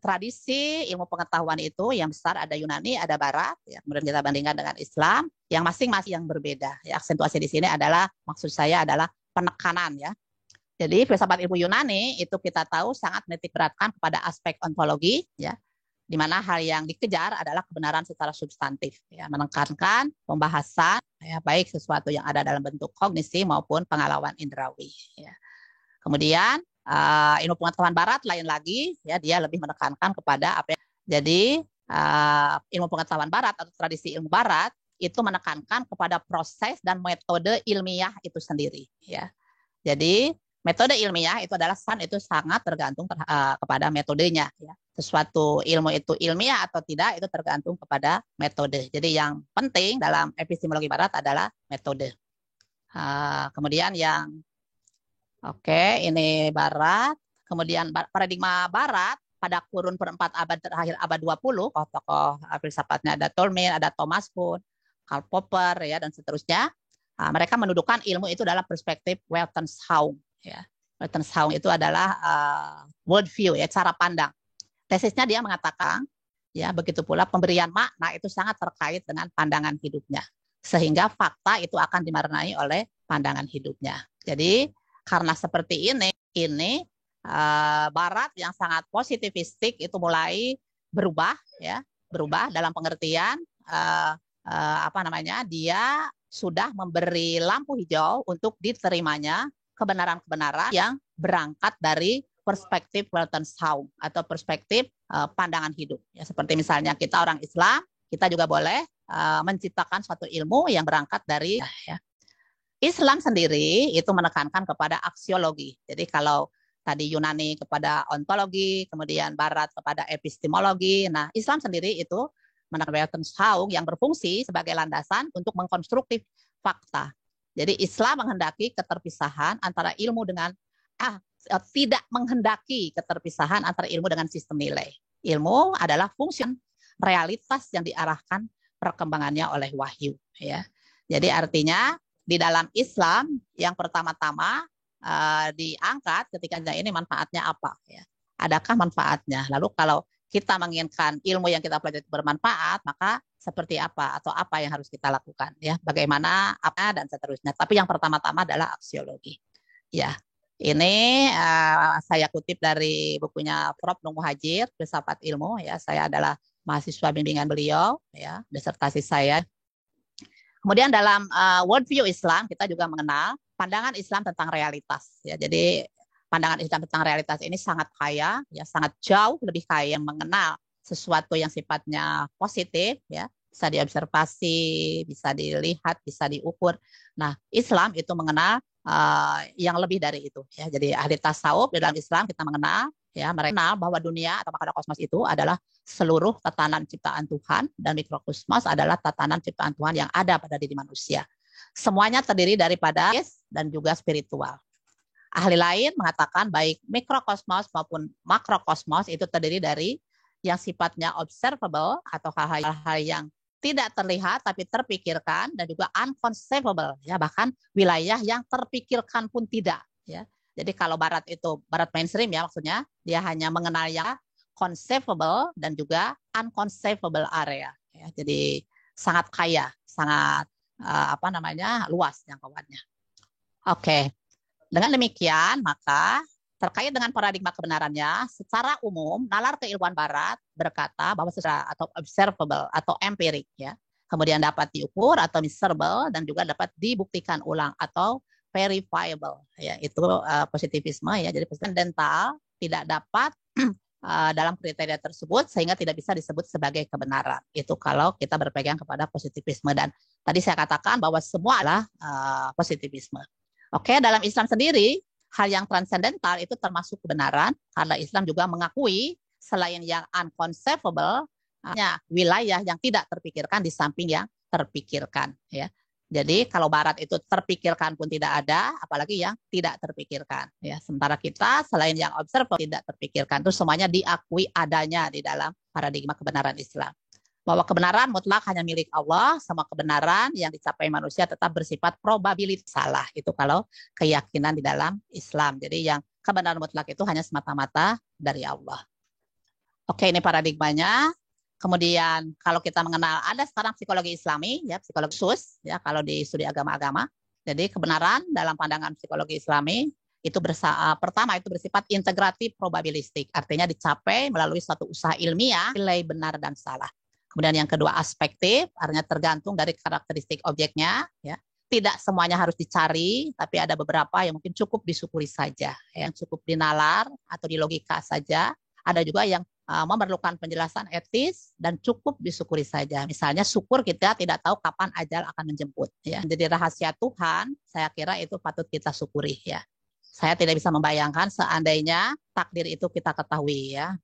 tradisi ilmu pengetahuan itu yang besar ada Yunani, ada Barat, ya, kemudian kita bandingkan dengan Islam, yang masing-masing yang berbeda. Ya, aksentuasi di sini adalah maksud saya adalah penekanan ya. Jadi filsafat ilmu Yunani itu kita tahu sangat menitik beratkan kepada aspek ontologi, ya, di mana hal yang dikejar adalah kebenaran secara substantif, ya, menekankan pembahasan, ya, baik sesuatu yang ada dalam bentuk kognisi maupun pengalaman indrawi. Ya. Kemudian ilmu pengetahuan Barat lain lagi, ya, dia lebih menekankan kepada apa. Jadi ilmu pengetahuan Barat atau tradisi ilmu Barat itu menekankan kepada proses dan metode ilmiah itu sendiri. Ya. Jadi metode ilmiah itu adalah sangat tergantung kepada metodenya. Ya. Sesuatu ilmu itu ilmiah atau tidak itu tergantung kepada metode. Jadi yang penting dalam epistemologi Barat adalah metode. Kemudian ini Barat. Kemudian paradigma Barat pada kurun perempat abad terakhir abad 20, tokoh filsafatnya ada Tolmien, ada Thomas Kuhn, Karl Popper, ya, dan seterusnya. Mereka mendudukan ilmu itu dalam perspektif Weltanschauung. Ya. Weltanschauung itu adalah worldview, ya, cara pandang. Tesisnya dia mengatakan, ya, begitu pula pemberian makna itu sangat terkait dengan pandangan hidupnya, sehingga fakta itu akan dimaknai oleh pandangan hidupnya. Jadi karena seperti ini Barat yang sangat positivistik itu mulai berubah dalam pengertian dia sudah memberi lampu hijau untuk diterimanya kebenaran-kebenaran yang berangkat dari perspektif Weltanschauung atau perspektif pandangan hidup. Ya, seperti misalnya kita orang Islam, kita juga boleh menciptakan suatu ilmu yang berangkat dari Islam sendiri itu menekankan kepada aksiologi. Jadi kalau tadi Yunani kepada ontologi, kemudian Barat kepada epistemologi. Nah, Islam sendiri itu menekankan Weltanschauung yang berfungsi sebagai landasan untuk mengkonstruktif fakta. Jadi Islam menghendaki keterpisahan antara ilmu dengan tidak menghendaki keterpisahan antara ilmu dengan sistem nilai. Ilmu adalah fungsi realitas yang diarahkan perkembangannya oleh wahyu. Ya. Jadi artinya di dalam Islam yang pertama-tama diangkat ketika ini manfaatnya apa? Ya. Adakah manfaatnya? Lalu kalau kita menginginkan ilmu yang kita pelajari bermanfaat, maka seperti apa atau apa yang harus kita lakukan? Ya, bagaimana, apa dan seterusnya. Tapi yang pertama-tama adalah aksiologi. Ya, ini saya kutip dari bukunya Prof. Nur Muhajir, Filsafat Ilmu. Ya, saya adalah mahasiswa bimbingan beliau. Ya, disertasi saya. Kemudian dalam worldview Islam kita juga mengenal pandangan Islam tentang realitas. Ya, jadi pandangan Islam tentang realitas ini sangat kaya, ya, sangat jauh lebih kaya mengenal sesuatu yang sifatnya positif, ya, bisa diobservasi, bisa dilihat, bisa diukur. Nah, Islam itu mengenal yang lebih dari itu. Ya. Jadi ahli tasawuf di dalam Islam kita mengenal Ya, mereka kenal bahwa dunia atau makrokosmos itu adalah seluruh tatanan ciptaan Tuhan dan mikrokosmos adalah tatanan ciptaan Tuhan yang ada pada diri manusia. Semuanya terdiri daripada dan juga spiritual. Ahli lain mengatakan baik mikrokosmos maupun makrokosmos itu terdiri dari yang sifatnya observable atau hal-hal yang tidak terlihat tapi terpikirkan, dan juga unconceivable, ya, bahkan wilayah yang terpikirkan pun tidak, ya. Jadi kalau barat itu barat mainstream, ya, maksudnya dia hanya mengenal yang conceivable dan juga unconceivable area, ya. Jadi sangat kaya, sangat luas jangkauannya. Oke. Dengan demikian, maka terkait dengan paradigma kebenarannya, secara umum nalar keilmuan barat berkata bahwa secara atau observable atau empirik, ya, kemudian dapat diukur atau measurable dan juga dapat dibuktikan ulang atau verifiable, ya, itu positivisme, ya. Jadi transcendental tidak dapat dalam kriteria tersebut sehingga tidak bisa disebut sebagai kebenaran. Itu kalau kita berpegang kepada positivisme, dan tadi saya katakan bahwa semua adalah positivisme. Oke, dalam Islam sendiri hal yang transcendental itu termasuk kebenaran karena Islam juga mengakui selain yang unconceivable, hanya wilayah yang tidak terpikirkan di samping yang terpikirkan, ya. Jadi kalau barat itu terpikirkan pun tidak ada, apalagi yang tidak terpikirkan, ya. Sementara kita selain yang observable tidak terpikirkan, itu semuanya diakui adanya di dalam paradigma kebenaran Islam. Bahwa kebenaran mutlak hanya milik Allah, semua kebenaran yang dicapai manusia tetap bersifat probabilitas salah. Itu kalau keyakinan di dalam Islam. Jadi yang kebenaran mutlak itu hanya semata-mata dari Allah. Oke, ini paradigmanya. Kemudian kalau kita mengenal, ada sekarang psikologi Islami, ya, psikologi khusus, ya, kalau di studi agama-agama. Jadi kebenaran dalam pandangan psikologi Islami itu pertama itu bersifat integratif probabilistik, artinya dicapai melalui suatu usaha ilmiah, nilai benar dan salah. Kemudian yang kedua aspektif, artinya tergantung dari karakteristik objeknya, ya. Tidak semuanya harus dicari, tapi ada beberapa yang mungkin cukup disyukuri saja, yang cukup dinalar atau di logika saja. Ada juga yang memerlukan penjelasan etis dan cukup disyukuri saja. Misalnya syukur kita tidak tahu kapan ajal akan menjemput, ya. Jadi rahasia Tuhan, saya kira itu patut kita syukuri, ya. Saya tidak bisa membayangkan seandainya takdir itu kita ketahui, ya.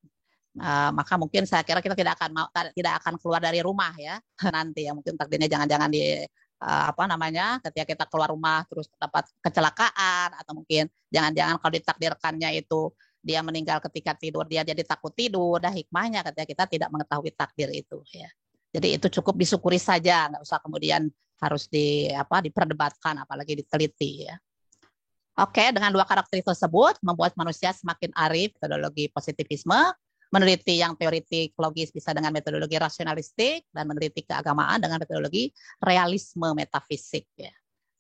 Maka mungkin saya kira kita tidak akan keluar dari rumah, ya. Nanti, ya, mungkin takdirnya jangan-jangan di ketika kita keluar rumah terus dapat kecelakaan, atau mungkin jangan-jangan kalau ditakdirkannya itu dia meninggal ketika tidur, dia jadi takut tidur. Dah hikmahnya ketika kita tidak mengetahui takdir itu, ya. Jadi itu cukup disyukuri saja, nggak usah kemudian harus diperdebatkan, apalagi diteliti, ya. Oke, dengan dua karakteristik tersebut membuat manusia semakin arif metodologi positivisme, meneliti yang teoritik logis bisa dengan metodologi rasionalistik, dan meneliti keagamaan dengan metodologi realisme metafisik, ya.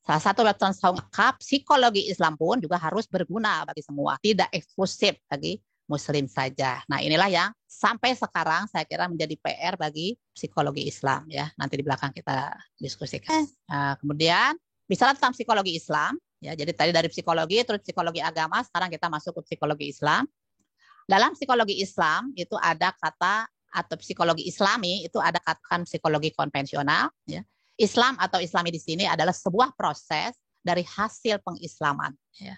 Salah satu lengkap psikologi Islam pun juga harus berguna bagi semua, tidak eksklusif bagi Muslim saja. Nah, inilah yang sampai sekarang saya kira menjadi PR bagi psikologi Islam, ya. Nanti di belakang kita diskusikan. Nah, kemudian bicara tentang psikologi Islam, ya. Jadi tadi dari psikologi, terus psikologi agama, sekarang kita masuk ke psikologi Islam. Dalam psikologi Islam itu ada kata, atau psikologi Islami itu ada katakan psikologi konvensional, ya. Islam atau Islami di sini adalah sebuah proses dari hasil pengislaman, ya.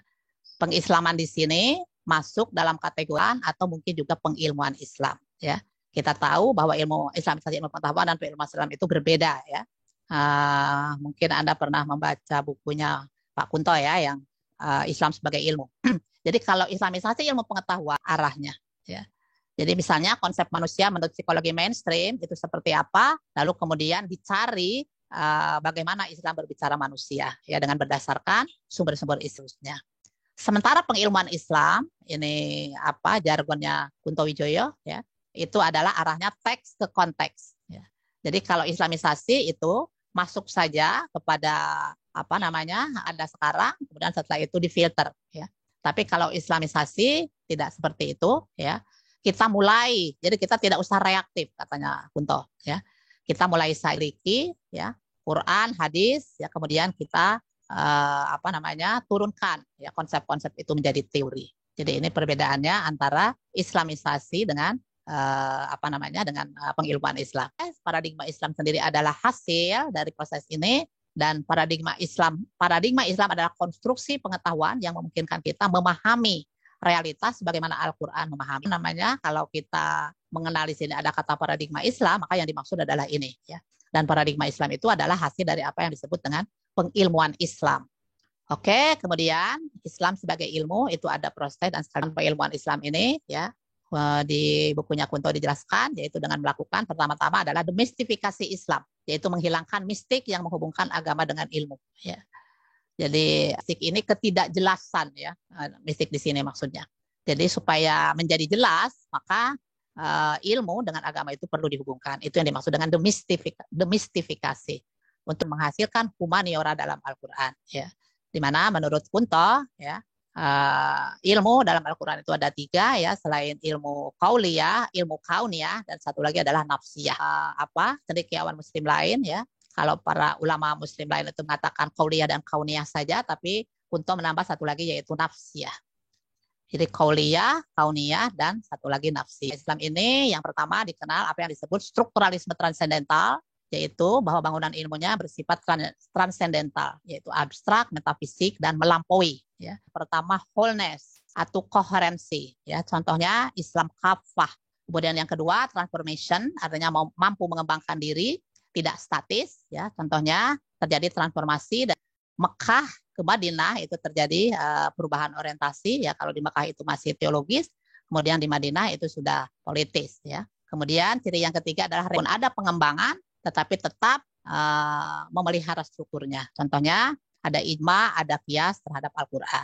Pengislaman di sini masuk dalam kategori atau mungkin juga pengilmuan Islam, ya. Kita tahu bahwa ilmu Islamisasi ilmu pengetahuan dan ilmu Islam itu berbeda, ya. Mungkin Anda pernah membaca bukunya Pak Kunto, ya, yang Islam sebagai ilmu. Jadi kalau Islamisasi ilmu pengetahuan arahnya, ya. Jadi misalnya konsep manusia menurut psikologi mainstream itu seperti apa, lalu kemudian dicari bagaimana Islam berbicara manusia, ya, dengan berdasarkan sumber-sumber Islamnya. Sementara pengilmuan Islam ini jargonnya Kunto Wijoyo, ya, itu adalah arahnya teks ke konteks, ya. Jadi kalau Islamisasi itu masuk saja kepada ada sekarang, kemudian setelah itu difilter, ya. Tapi kalau Islamisasi tidak seperti itu, ya. Kita mulai, jadi kita tidak usah reaktif katanya Kunto, ya. Kita mulai selidiki, ya, Quran, hadis, ya, kemudian kita turunkan, ya, konsep-konsep itu menjadi teori. Jadi ini perbedaannya antara Islamisasi dengan dengan pengilmuan Islam. Paradigma Islam sendiri adalah hasil dari proses ini, dan paradigma Islam adalah konstruksi pengetahuan yang memungkinkan kita memahami realitas bagaimana Al-Qur'an memahami. Namanya kalau kita mengenali sini ada kata paradigma Islam, maka yang dimaksud adalah ini ya. Dan paradigma Islam itu adalah hasil dari apa yang disebut dengan pengilmuan Islam. Oke, kemudian Islam sebagai ilmu itu ada proses dan sekalian pengilmuan Islam ini ya. Di bukunya Kunto dijelaskan, yaitu dengan melakukan pertama-tama adalah demistifikasi Islam, yaitu menghilangkan mistik yang menghubungkan agama dengan ilmu. Ya. Jadi mistik ini ketidakjelasan ya, mistik di sini maksudnya. Jadi supaya menjadi jelas, maka ilmu dengan agama itu perlu dihubungkan. Itu yang dimaksud dengan demistifikasi untuk menghasilkan humaniora dalam Al-Quran. Ya. Di mana menurut Kunto, ya. Ilmu dalam Al-Quran itu ada 3 ya, selain ilmu qauliyah, ilmu kauniyah, dan satu lagi adalah nafsiyah. Cendekiawan muslim lain ya, kalau para ulama muslim lain itu mengatakan qauliyah dan kauniyah saja, tapi Kunto menambah satu lagi yaitu nafsiyah. Jadi qauliyah, kauniyah, dan satu lagi nafsiyah. Islam ini yang pertama dikenal apa yang disebut strukturalisme transendental, yaitu bahwa bangunan ilmunya bersifat transendental, yaitu abstrak, metafisik, dan melampaui. Ya. Pertama, wholeness atau koherensi. Ya. Contohnya Islam kafah. Kemudian yang kedua, transformation, artinya mampu mengembangkan diri, tidak statis. Ya. Contohnya terjadi transformasi dari Mekah ke Madinah, itu terjadi perubahan orientasi. Ya. Kalau di Mekah itu masih teologis, kemudian di Madinah itu sudah politis. Ya. Kemudian ciri yang ketiga adalah ada pengembangan, tetapi tetap memelihara strukturnya. Contohnya ada ijma, ada qiyas terhadap Al-Quran.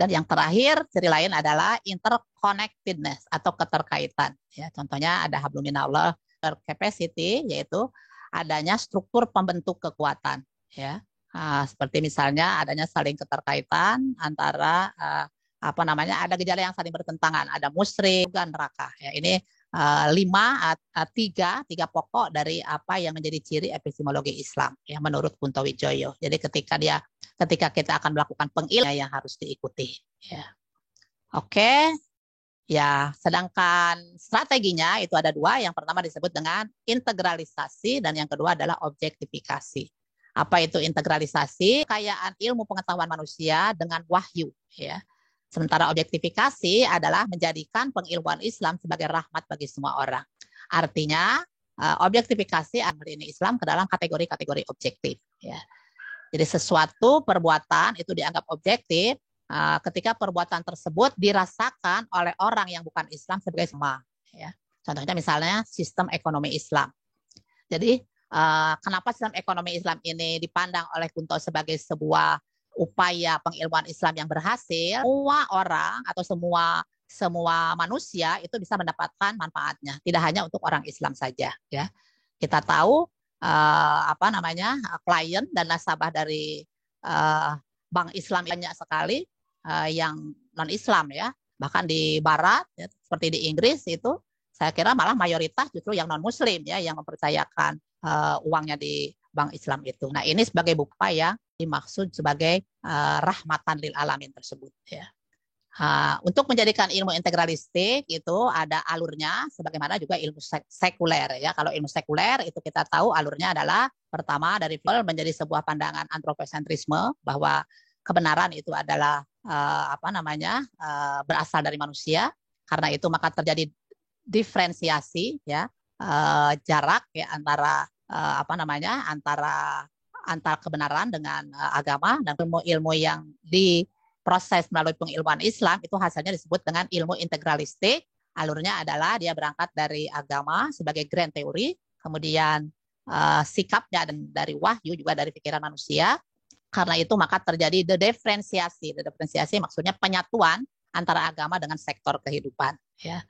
Dan yang terakhir, ciri lain adalah interconnectedness atau keterkaitan. Ya, contohnya ada hablum minallah, capacity, yaitu adanya struktur pembentuk kekuatan. Ya, seperti misalnya adanya saling keterkaitan antara ada gejala yang saling bertentangan, ada musyrik dan neraka. Ya, ini 3 pokok dari apa yang menjadi ciri epistemologi Islam ya menurut Kunto Wijoyo. Jadi ketika kita akan melakukan pengilmuan yang harus diikuti ya. Oke. Ya, sedangkan strateginya itu ada 2. Yang pertama disebut dengan integralisasi dan yang kedua adalah objektifikasi. Apa itu integralisasi? Kekayaan ilmu pengetahuan manusia dengan wahyu ya. Sementara objektifikasi adalah menjadikan pengilmuan Islam sebagai rahmat bagi semua orang. Artinya, objektifikasi ini Islam ke dalam kategori-kategori objektif. Ya. Jadi sesuatu perbuatan itu dianggap objektif ketika perbuatan tersebut dirasakan oleh orang yang bukan Islam sebagai sama. Ya. Contohnya misalnya sistem ekonomi Islam. Jadi kenapa sistem ekonomi Islam ini dipandang oleh Kunto sebagai sebuah upaya pengilmuan Islam yang berhasil, semua orang atau semua manusia itu bisa mendapatkan manfaatnya, tidak hanya untuk orang Islam saja. Ya, kita tahu klien dan nasabah dari bank Islam banyak sekali yang non Islam ya, bahkan di Barat ya, seperti di Inggris itu, saya kira malah mayoritas justru yang non Muslim ya, yang mempercayakan uangnya di bank Islam itu. Nah ini sebagai bukti yang dimaksud sebagai rahmatan lil alamin tersebut ya. Untuk menjadikan ilmu integralistik itu ada alurnya sebagaimana juga ilmu sekuler ya. Kalau ilmu sekuler itu kita tahu alurnya adalah pertama dari menjadi sebuah pandangan antropocentrisme bahwa kebenaran itu adalah berasal dari manusia. Karena itu maka terjadi diferensiasi ya, jarak ya antara antara kebenaran dengan agama, dan ilmu-ilmu yang diproses melalui pengilmuan Islam itu hasilnya disebut dengan ilmu integralistik. Alurnya adalah dia berangkat dari agama sebagai grand teori, kemudian sikapnya dan dari wahyu juga dari pikiran manusia. Karena itu maka terjadi diferensiasi. Diferensiasi maksudnya penyatuan antara agama dengan sektor kehidupan ya.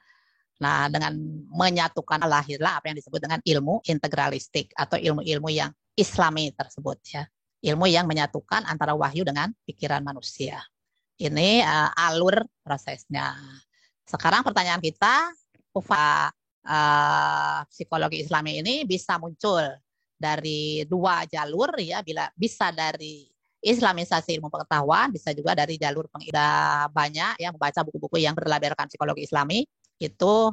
Nah, dengan menyatukan lahirlah apa yang disebut dengan ilmu integralistik atau ilmu-ilmu yang Islami tersebut ya. Ilmu yang menyatukan antara wahyu dengan pikiran manusia. Ini alur prosesnya. Sekarang pertanyaan kita, psikologi Islami ini bisa muncul dari 2 jalur ya, bisa dari Islamisasi ilmu pengetahuan, bisa juga dari jalur banyak yang membaca buku-buku yang berlaberkan psikologi Islami. Itu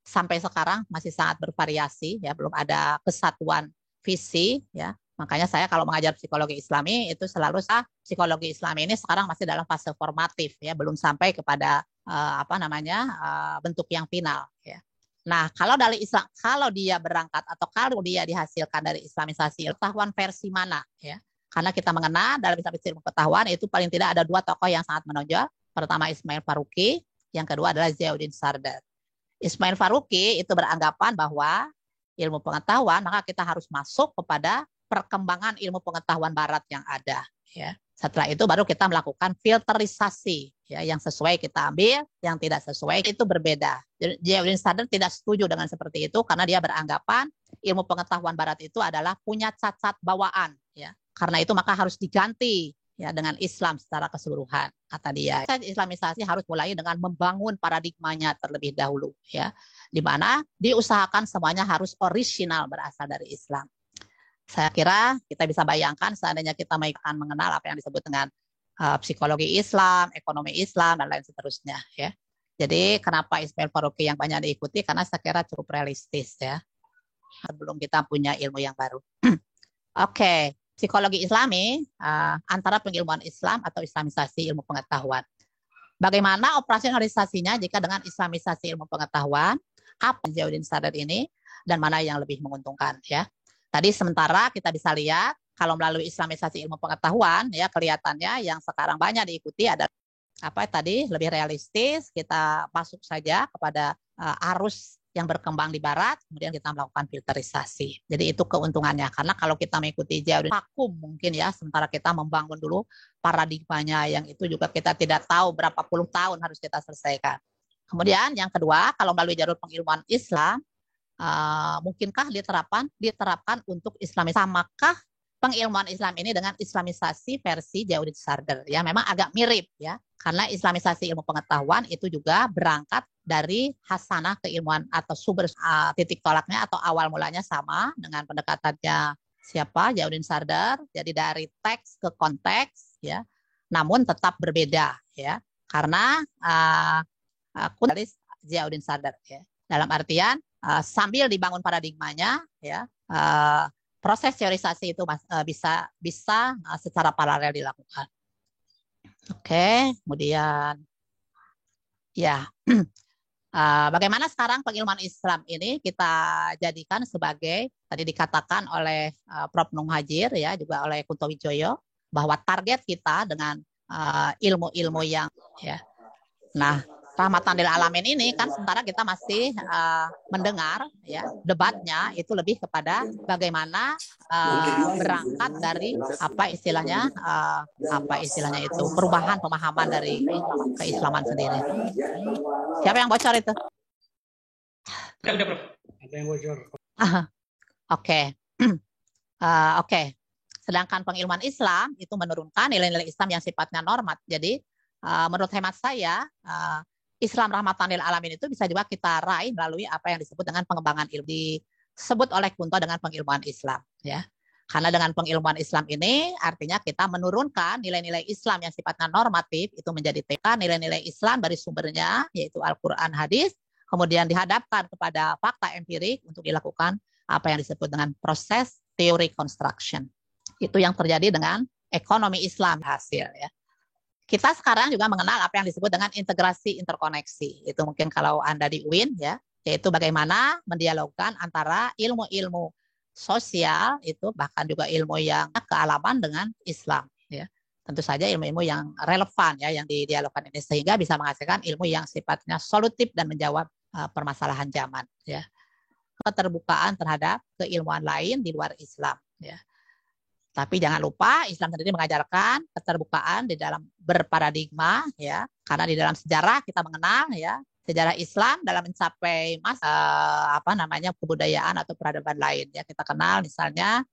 sampai sekarang masih sangat bervariasi ya, belum ada kesatuan visi ya Makanya saya kalau mengajar psikologi Islami itu selalu psikologi Islami ini sekarang masih dalam fase formatif ya, belum sampai kepada bentuk yang final ya. Nah, kalau dari Islam, kalau dia berangkat atau kalau dia dihasilkan dari Islamisasi, pengetahuan versi mana ya? Karena kita mengenal dalam ilmu pengetahuan itu paling tidak ada dua tokoh yang sangat menonjol. Pertama Ismail Faruqi, yang kedua adalah Ziauddin Sardar. Ismail Faruqi itu beranggapan bahwa ilmu pengetahuan maka kita harus masuk kepada perkembangan ilmu pengetahuan barat yang ada ya. Setelah itu baru kita melakukan filterisasi ya, yang sesuai kita ambil, yang tidak sesuai itu berbeda. Ziauddin Sardar tidak setuju dengan seperti itu karena dia beranggapan ilmu pengetahuan barat itu adalah punya cacat bawaan ya. Karena itu maka harus diganti ya dengan Islam secara keseluruhan, kata dia. Islamisasi harus mulai dengan membangun paradigmanya terlebih dahulu ya, di mana diusahakan semuanya harus orisinal berasal dari Islam. Saya kira kita bisa bayangkan seandainya kita akan mengenal apa yang disebut dengan psikologi Islam, ekonomi Islam, dan lain seterusnya ya. Jadi kenapa Ismail Faruqi yang banyak diikuti? Karena saya kira cukup realistis ya. Sebelum kita punya ilmu yang baru. Oke, psikologi Islami antara pengilmuan Islam atau islamisasi ilmu pengetahuan. Bagaimana operasionalisasinya jika dengan islamisasi ilmu pengetahuan? Apa Ziauddin Sardar ini dan mana yang lebih menguntungkan ya? Tadi sementara kita bisa lihat kalau melalui islamisasi ilmu pengetahuan ya kelihatannya yang sekarang banyak diikuti adalah lebih realistis, kita masuk saja kepada arus yang berkembang di barat, kemudian kita melakukan filterisasi. Jadi itu keuntungannya karena kalau kita mengikuti Ziauddin vakum mungkin ya, sementara kita membangun dulu paradigmanya yang itu juga kita tidak tahu berapa puluh tahun harus kita selesaikan. Kemudian yang kedua, kalau melalui jalur pengilmuan Islam mungkinkah diterapkan untuk Islamisasi? Samakah pengilmuan Islam ini dengan islamisasi versi Ziauddin Sardar? Ya, memang agak mirip ya, karena islamisasi ilmu pengetahuan itu juga berangkat dari hasanah keilmuan atau sumber titik tolaknya atau awal mulanya sama dengan pendekatannya siapa? Ziauddin Sardar. Jadi dari teks ke konteks ya, namun tetap berbeda ya, karena dari Ziauddin Sardar ya. Dalam artian sambil dibangun paradigmanya ya, proses teorisasi itu bisa secara paralel dilakukan. Oke, kemudian ya bagaimana sekarang pengilmuan Islam ini kita jadikan sebagai tadi dikatakan oleh Prof. Nung Hajir ya, juga oleh Kunto Wijoyo bahwa target kita dengan ilmu-ilmu yang ya. Nah, Rahmatan lil Alamin ini kan sementara kita masih mendengar ya debatnya itu lebih kepada bagaimana berangkat dari apa istilahnya itu perubahan pemahaman dari keislaman sendiri. Siapa yang bocor itu? Udah, Bro. Ada yang bocor. Oke. Oke. Sedangkan pengilmuan Islam itu menurunkan nilai-nilai Islam yang sifatnya normat. Jadi menurut hemat saya Islam rahmatan lil alamin itu bisa juga kita raih melalui apa yang disebut dengan pengembangan ilmu, disebut oleh Kunto dengan pengilmuan Islam ya. Karena dengan pengilmuan Islam ini artinya kita menurunkan nilai-nilai Islam yang sifatnya normatif itu menjadi TK, nilai-nilai Islam dari sumbernya yaitu Al-Qur'an, hadis, kemudian dihadapkan kepada fakta empirik untuk dilakukan apa yang disebut dengan proses teori construction. Itu yang terjadi dengan ekonomi Islam hasil ya. Kita sekarang juga mengenal apa yang disebut dengan integrasi interkoneksi. Itu mungkin kalau Anda di UIN ya, yaitu bagaimana mendialogkan antara ilmu-ilmu sosial itu bahkan juga ilmu yang kealaman dengan Islam ya. Tentu saja ilmu-ilmu yang relevan ya yang didialogkan ini sehingga bisa menghasilkan ilmu yang sifatnya solutif dan menjawab permasalahan zaman ya. Keterbukaan terhadap keilmuan lain di luar Islam ya. Tapi jangan lupa Islam sendiri mengajarkan keterbukaan di dalam berparadigma ya, karena di dalam sejarah kita mengenal ya sejarah Islam dalam mencapai kebudayaan atau peradaban lain ya. Kita kenal misalnya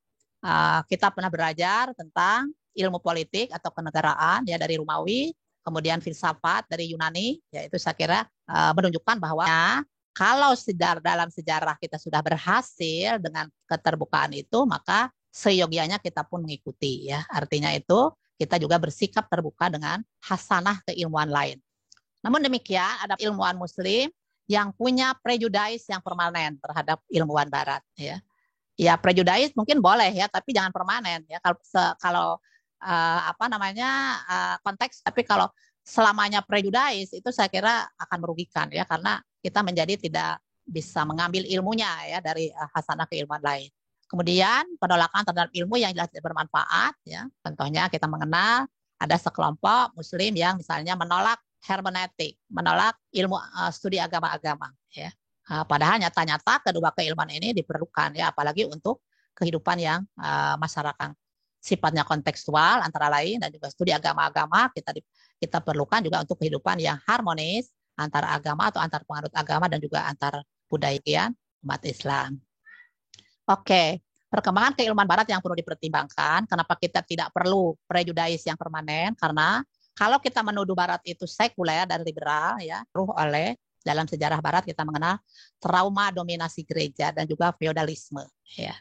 kita pernah belajar tentang ilmu politik atau kenegaraan ya dari Romawi, kemudian filsafat dari Yunani ya, itu saya kira menunjukkan bahwa kalau dalam sejarah kita sudah berhasil dengan keterbukaan itu, maka seyogianya kita pun mengikuti ya. Artinya itu kita juga bersikap terbuka dengan hasanah keilmuan lain. Namun demikian ada ilmuwan muslim yang punya prejudice yang permanen terhadap ilmuwan barat ya. Ya prejudice mungkin boleh ya, tapi jangan permanen ya. Kalau konteks, tapi kalau selamanya prejudice itu saya kira akan merugikan ya, karena kita menjadi tidak bisa mengambil ilmunya ya dari hasanah keilmuan lain. Kemudian penolakan terhadap ilmu yang jelas tidak bermanfaat ya. Contohnya kita mengenal ada sekelompok muslim yang misalnya menolak hermeneutik, menolak ilmu studi agama-agama ya. Padahal nyata-nyata kedua keilmuan ini diperlukan ya, apalagi untuk kehidupan yang masyarakat sifatnya kontekstual antara lain, dan juga studi agama-agama kita perlukan juga untuk kehidupan yang harmonis antara agama atau antar penganut agama dan juga antar budaya umat Islam. Oke, perkembangan keilmuan barat yang perlu dipertimbangkan. Kenapa kita tidak perlu prejudice yang permanen? Karena kalau kita menuduh barat itu sekuler dan liberal ya, oleh dalam sejarah barat kita mengenal trauma dominasi gereja dan juga feodalisme ya.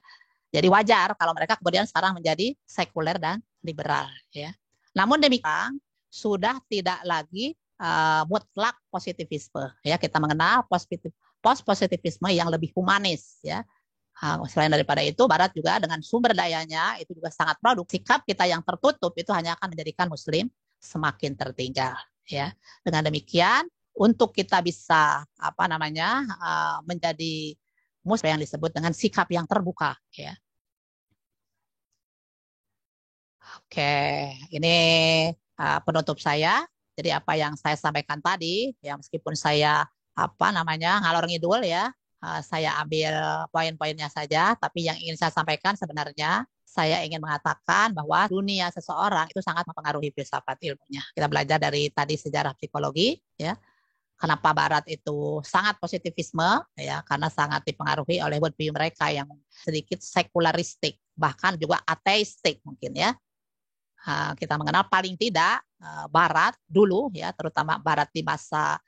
Jadi wajar kalau mereka kemudian sekarang menjadi sekuler dan liberal ya. Namun demikian sudah tidak lagi mutlak positivisme ya. Kita mengenal post positivisme yang lebih humanis ya. Selain daripada itu, barat juga dengan sumber dayanya itu juga sangat produktif. Sikap kita yang tertutup itu hanya akan menjadikan muslim semakin tertinggal ya. Dengan demikian untuk kita bisa menjadi muslim yang disebut dengan sikap yang terbuka ya. Oke, ini penutup saya. Jadi apa yang saya sampaikan tadi ya, meskipun saya ngalor ngidul ya, saya ambil poin-poinnya saja, tapi yang ingin saya sampaikan sebenarnya saya ingin mengatakan bahwa dunia seseorang itu sangat mempengaruhi filsafat ilmunya. Kita belajar dari tadi sejarah psikologi ya. Kenapa barat itu sangat positivisme ya, karena sangat dipengaruhi oleh worldview mereka yang sedikit sekularistik, bahkan juga ateistik mungkin ya. Kita mengenal paling tidak barat dulu ya, terutama barat di masa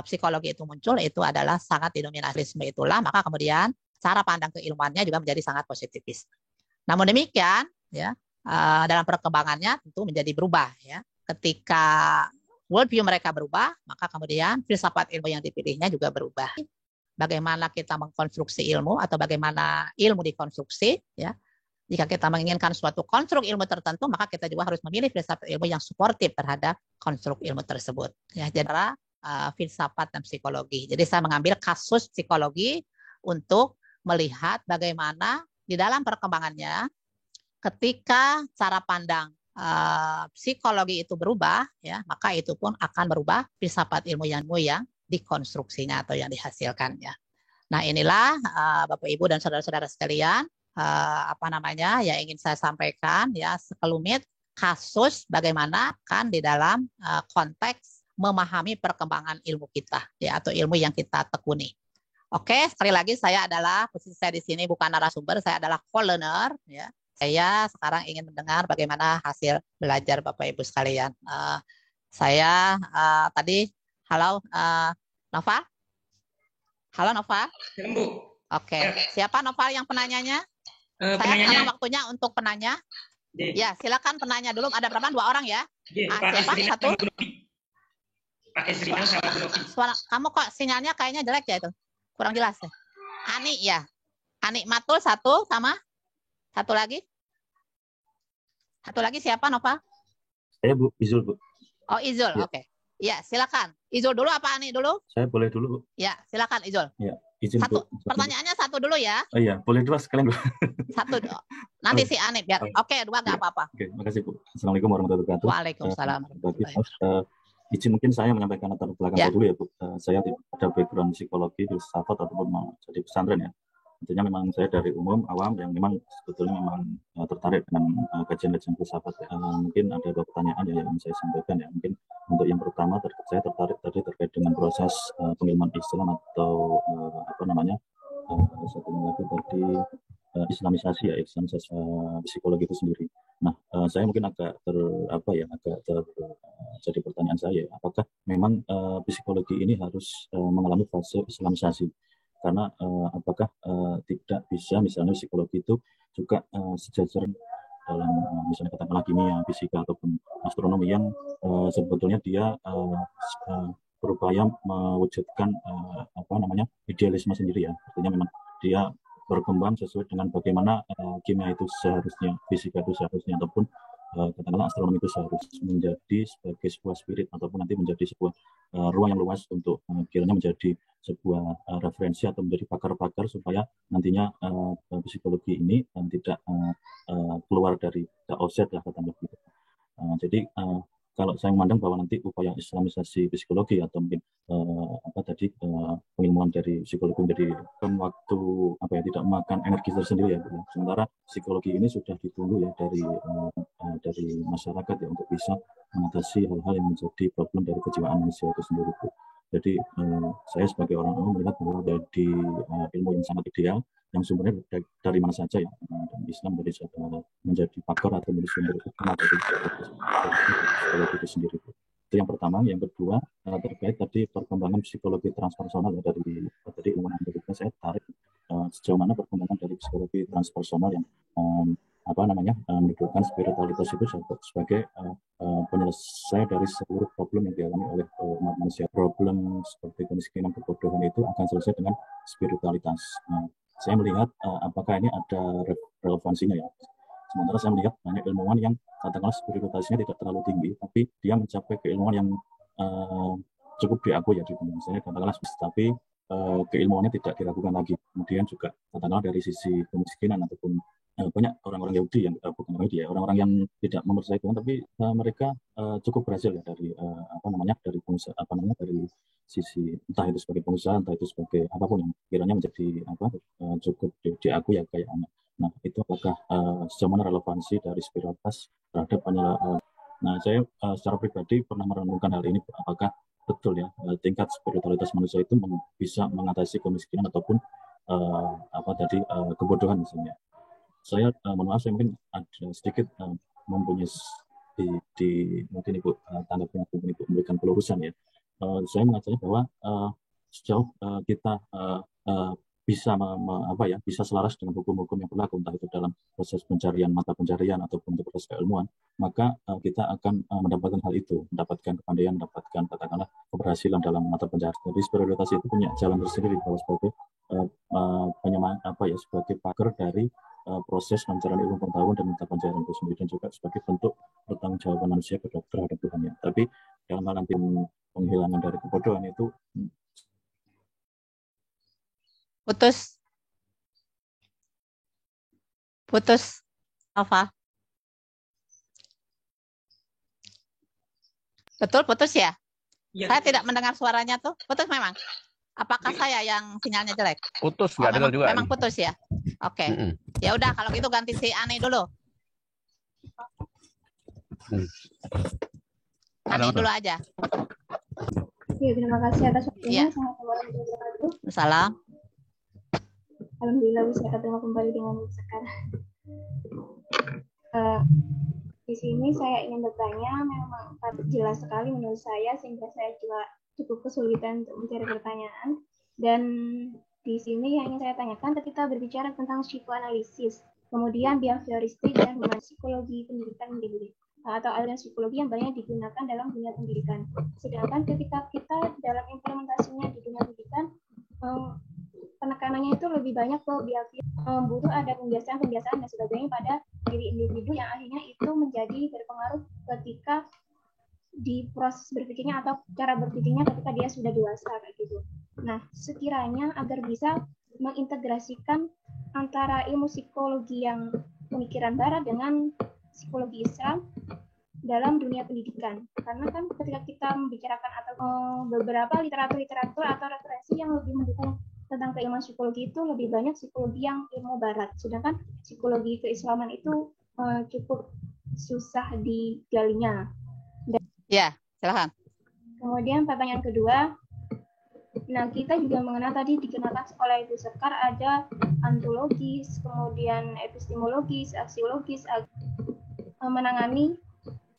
psikologi itu muncul, itu adalah sangat didominasiisme itulah, maka kemudian cara pandang keilmuannya juga menjadi sangat positivis. Namun demikian ya, dalam perkembangannya tentu menjadi berubah ya. Ketika worldview mereka berubah, maka kemudian filsafat ilmu yang dipilihnya juga berubah. Bagaimana kita mengkonstruksi ilmu atau bagaimana ilmu dikonstruksi ya. Jika kita menginginkan suatu konstruk ilmu tertentu, maka kita juga harus memilih filsafat ilmu yang suportif terhadap konstruk ilmu tersebut. Ya, jadi filsafat dan psikologi. Jadi saya mengambil kasus psikologi untuk melihat bagaimana di dalam perkembangannya ketika cara pandang psikologi itu berubah, ya, maka itu pun akan berubah filsafat ilmu yang dikonstruksinya atau yang dihasilkannya. Nah, inilah Bapak Ibu dan saudara-saudara sekalian, yang ingin saya sampaikan ya, sekelumit kasus bagaimana kan di dalam konteks memahami perkembangan ilmu kita ya, atau ilmu yang kita tekuni. Oke, sekali lagi saya adalah, posisi saya di sini bukan narasumber, saya adalah co-learner ya. Saya sekarang ingin mendengar bagaimana hasil belajar Bapak Ibu sekalian. Saya tadi, halo Nova? Halo Nova? Oke, siapa Nova yang penanyanya? Saya sekarang waktunya untuk penanya. Ya, silakan penanya dulu. Ada berapa? 2 orang ya? Siapa? 1? Pakai Serina sama suara kamu kok sinyalnya kayaknya jelek ya itu? Kurang jelas ya? Ani ya? Ani Matul 1 sama? 1 lagi? 1 lagi siapa Nova? Saya Bu, Izul Bu. Oh Izul, ya. Oke. Ya, silakan. Izul dulu apa Ani dulu? Saya boleh dulu Bu. Ya, silakan Izul. Ya, izin Bu. Pertanyaannya 1 dulu ya. Oh iya, boleh 2 sekalian Bu. 1 nanti si Ani biar. Oke, 2 nggak apa-apa. Oke, makasih Bu. Assalamualaikum warahmatullahi wabarakatuh. Waalaikumsalam. Izin mungkin saya menyampaikan latar belakang saya dulu ya Bu. Saya ada background psikologi, filsafat ataupun mau jadi pesantren ya. Intinya memang saya dari umum awam yang memang sebetulnya memang tertarik dengan kajian-kajian filsafat. Mungkin ada 2 pertanyaan ya yang saya sampaikan ya. Mungkin untuk yang pertama saya tertarik tadi terkait dengan proses pengilmuan Islam atau satu lagi tadi Islamisasi ya, Islamisasi psikologi itu sendiri. Nah, saya mungkin agak jadi pertanyaan saya, apakah memang psikologi ini harus mengalami fase Islamisasi? Karena apakah tidak bisa misalnya psikologi itu juga sejajar dalam misalnya katakanlah kimia, fisika ataupun astronomi yang sebetulnya dia berupaya mewujudkan idealisme sendiri ya. Artinya memang dia berkembang sesuai dengan bagaimana kimia itu seharusnya, fisika itu seharusnya, ataupun katakanlah astronomi itu seharusnya menjadi sebagai sebuah spirit ataupun nanti menjadi sebuah ruang yang luas untuk kiranya menjadi sebuah referensi atau menjadi pakar-pakar supaya nantinya psikologi ini tidak keluar dari offset lah katakanlah gitu. Jadi kalau saya memandang bahwa nanti upaya Islamisasi psikologi atau mungkin pengilmuan dari psikologi menjadi waktu tidak memakan energi tersendiri ya. Sementara psikologi ini sudah ditunggu ya dari masyarakat ya untuk bisa mengatasi hal-hal yang menjadi problem dari kejiwaan manusia itu sendiri. Jadi saya sebagai orang umum melihat bahwa dari ilmu yang sangat ideal yang sumbernya dari mana saja ya, dan Islam menjadi pakar atau menjadi sumber utama dari psikologi itu sendiri. Itu yang pertama. Yang kedua terkait tadi perkembangan psikologi transpersonal ya, dari ilmu Amerika saya tarik sejauh mana perkembangan dari psikologi transpersonal yang menunjukkan spiritualitas itu sebagai penyelesai dari seluruh problem yang dialami oleh umat manusia. Problem seperti kemiskinan, kebodohan itu akan selesai dengan spiritualitas. Saya melihat apakah ini ada relevansinya ya. Sementara saya melihat banyak ilmuwan yang katakanlah spiritualitasnya tidak terlalu tinggi, tapi dia mencapai keilmuan yang cukup diakui ya di dunia. Saya katakanlah, tapi keilmuannya tidak diragukan lagi. Kemudian juga katakanlah dari sisi kemiskinan ataupun banyak orang-orang Yahudi yang bukan Yahudi ya, orang-orang yang tidak mempercayai Tuhan, tapi mereka cukup berhasil ya dari dari pengusaha dari sisi entah itu sebagai pengusaha, entah itu sebagai apapun yang kiranya menjadi cukup diakui ya kayaknya. Nah itu apakah sejauh mana relevansi dari spiritualitas terhadap Nah saya secara pribadi pernah merenungkan hal ini, apakah betul ya tingkat spiritualitas manusia itu bisa mengatasi kemiskinan ataupun kebodohan misalnya. Saya mohon maaf, saya mungkin ada sedikit mempunyai mungkin Ibu tanggapan Ibu memberikan pelurusan ya. Saya mengatakan bahwa sejauh kita bisa bisa selaras dengan hukum-hukum yang berlaku, entah itu dalam proses pencarian mata pencarian ataupun untuk proses keilmuan, maka kita akan mendapatkan hal itu, mendapatkan kepandaian, mendapatkan katakanlah keberhasilan dalam mata pencarian. Jadi spiritualitas itu punya jalan tersendiri bahwa sebagai sebagai pakar dari proses pencarian ilmu pengetahuan dan mata pencarian itu sendiri, dan juga sebagai bentuk pertanggungjawaban manusia terhadap Tuhan ya. Tapi dalam hal nanti penghilangan dari kebodohan itu putus Alfa. Betul putus ya? Ya, saya tidak mendengar suaranya tuh. Putus memang. Apakah saya yang sinyalnya jelek? Putus, nggak dengar juga. Memang putus ya? Oke. Ya udah kalau gitu ganti si Ani dulu. Ani dulu aja. Ya, terima kasih atas waktunya. Ya. Salam. Alhamdulillah bisa ketemu kembali dengan sekarang. Di sini saya ingin bertanya, memang jelas sekali menurut saya sehingga saya juga cukup kesulitan untuk mencari pertanyaan. Dan di sini yang ingin saya tanyakan ketika berbicara tentang psikoanalisis, kemudian behavioristik dan psikologi pendidikan mendidik atau aliran psikologi yang banyak digunakan dalam dunia pendidikan. Sedangkan ketika kita dalam implementasinya di dunia pendidikan, penekanannya itu lebih banyak ke behavior, butuh ada pembiasaan dan sebagainya pada diri individu yang akhirnya itu menjadi berpengaruh ketika di proses berpikirnya atau cara berpikirnya ketika dia sudah dewasa kayak gitu. Nah, sekiranya agar bisa mengintegrasikan antara ilmu psikologi yang pemikiran barat dengan psikologi Islam dalam dunia pendidikan. Karena kan ketika kita membicarakan atau beberapa literatur atau referensi yang lebih mendukung tentang keilmuan psikologi itu lebih banyak psikologi yang ilmu barat. Sedangkan psikologi keislaman itu cukup susah digalinya. Ya, silakan. Kemudian pertanyaan kedua, nah kita juga mengenal tadi dikenakan oleh Ibu Sekar ada antologis, kemudian epistemologis, aksiologis, menangani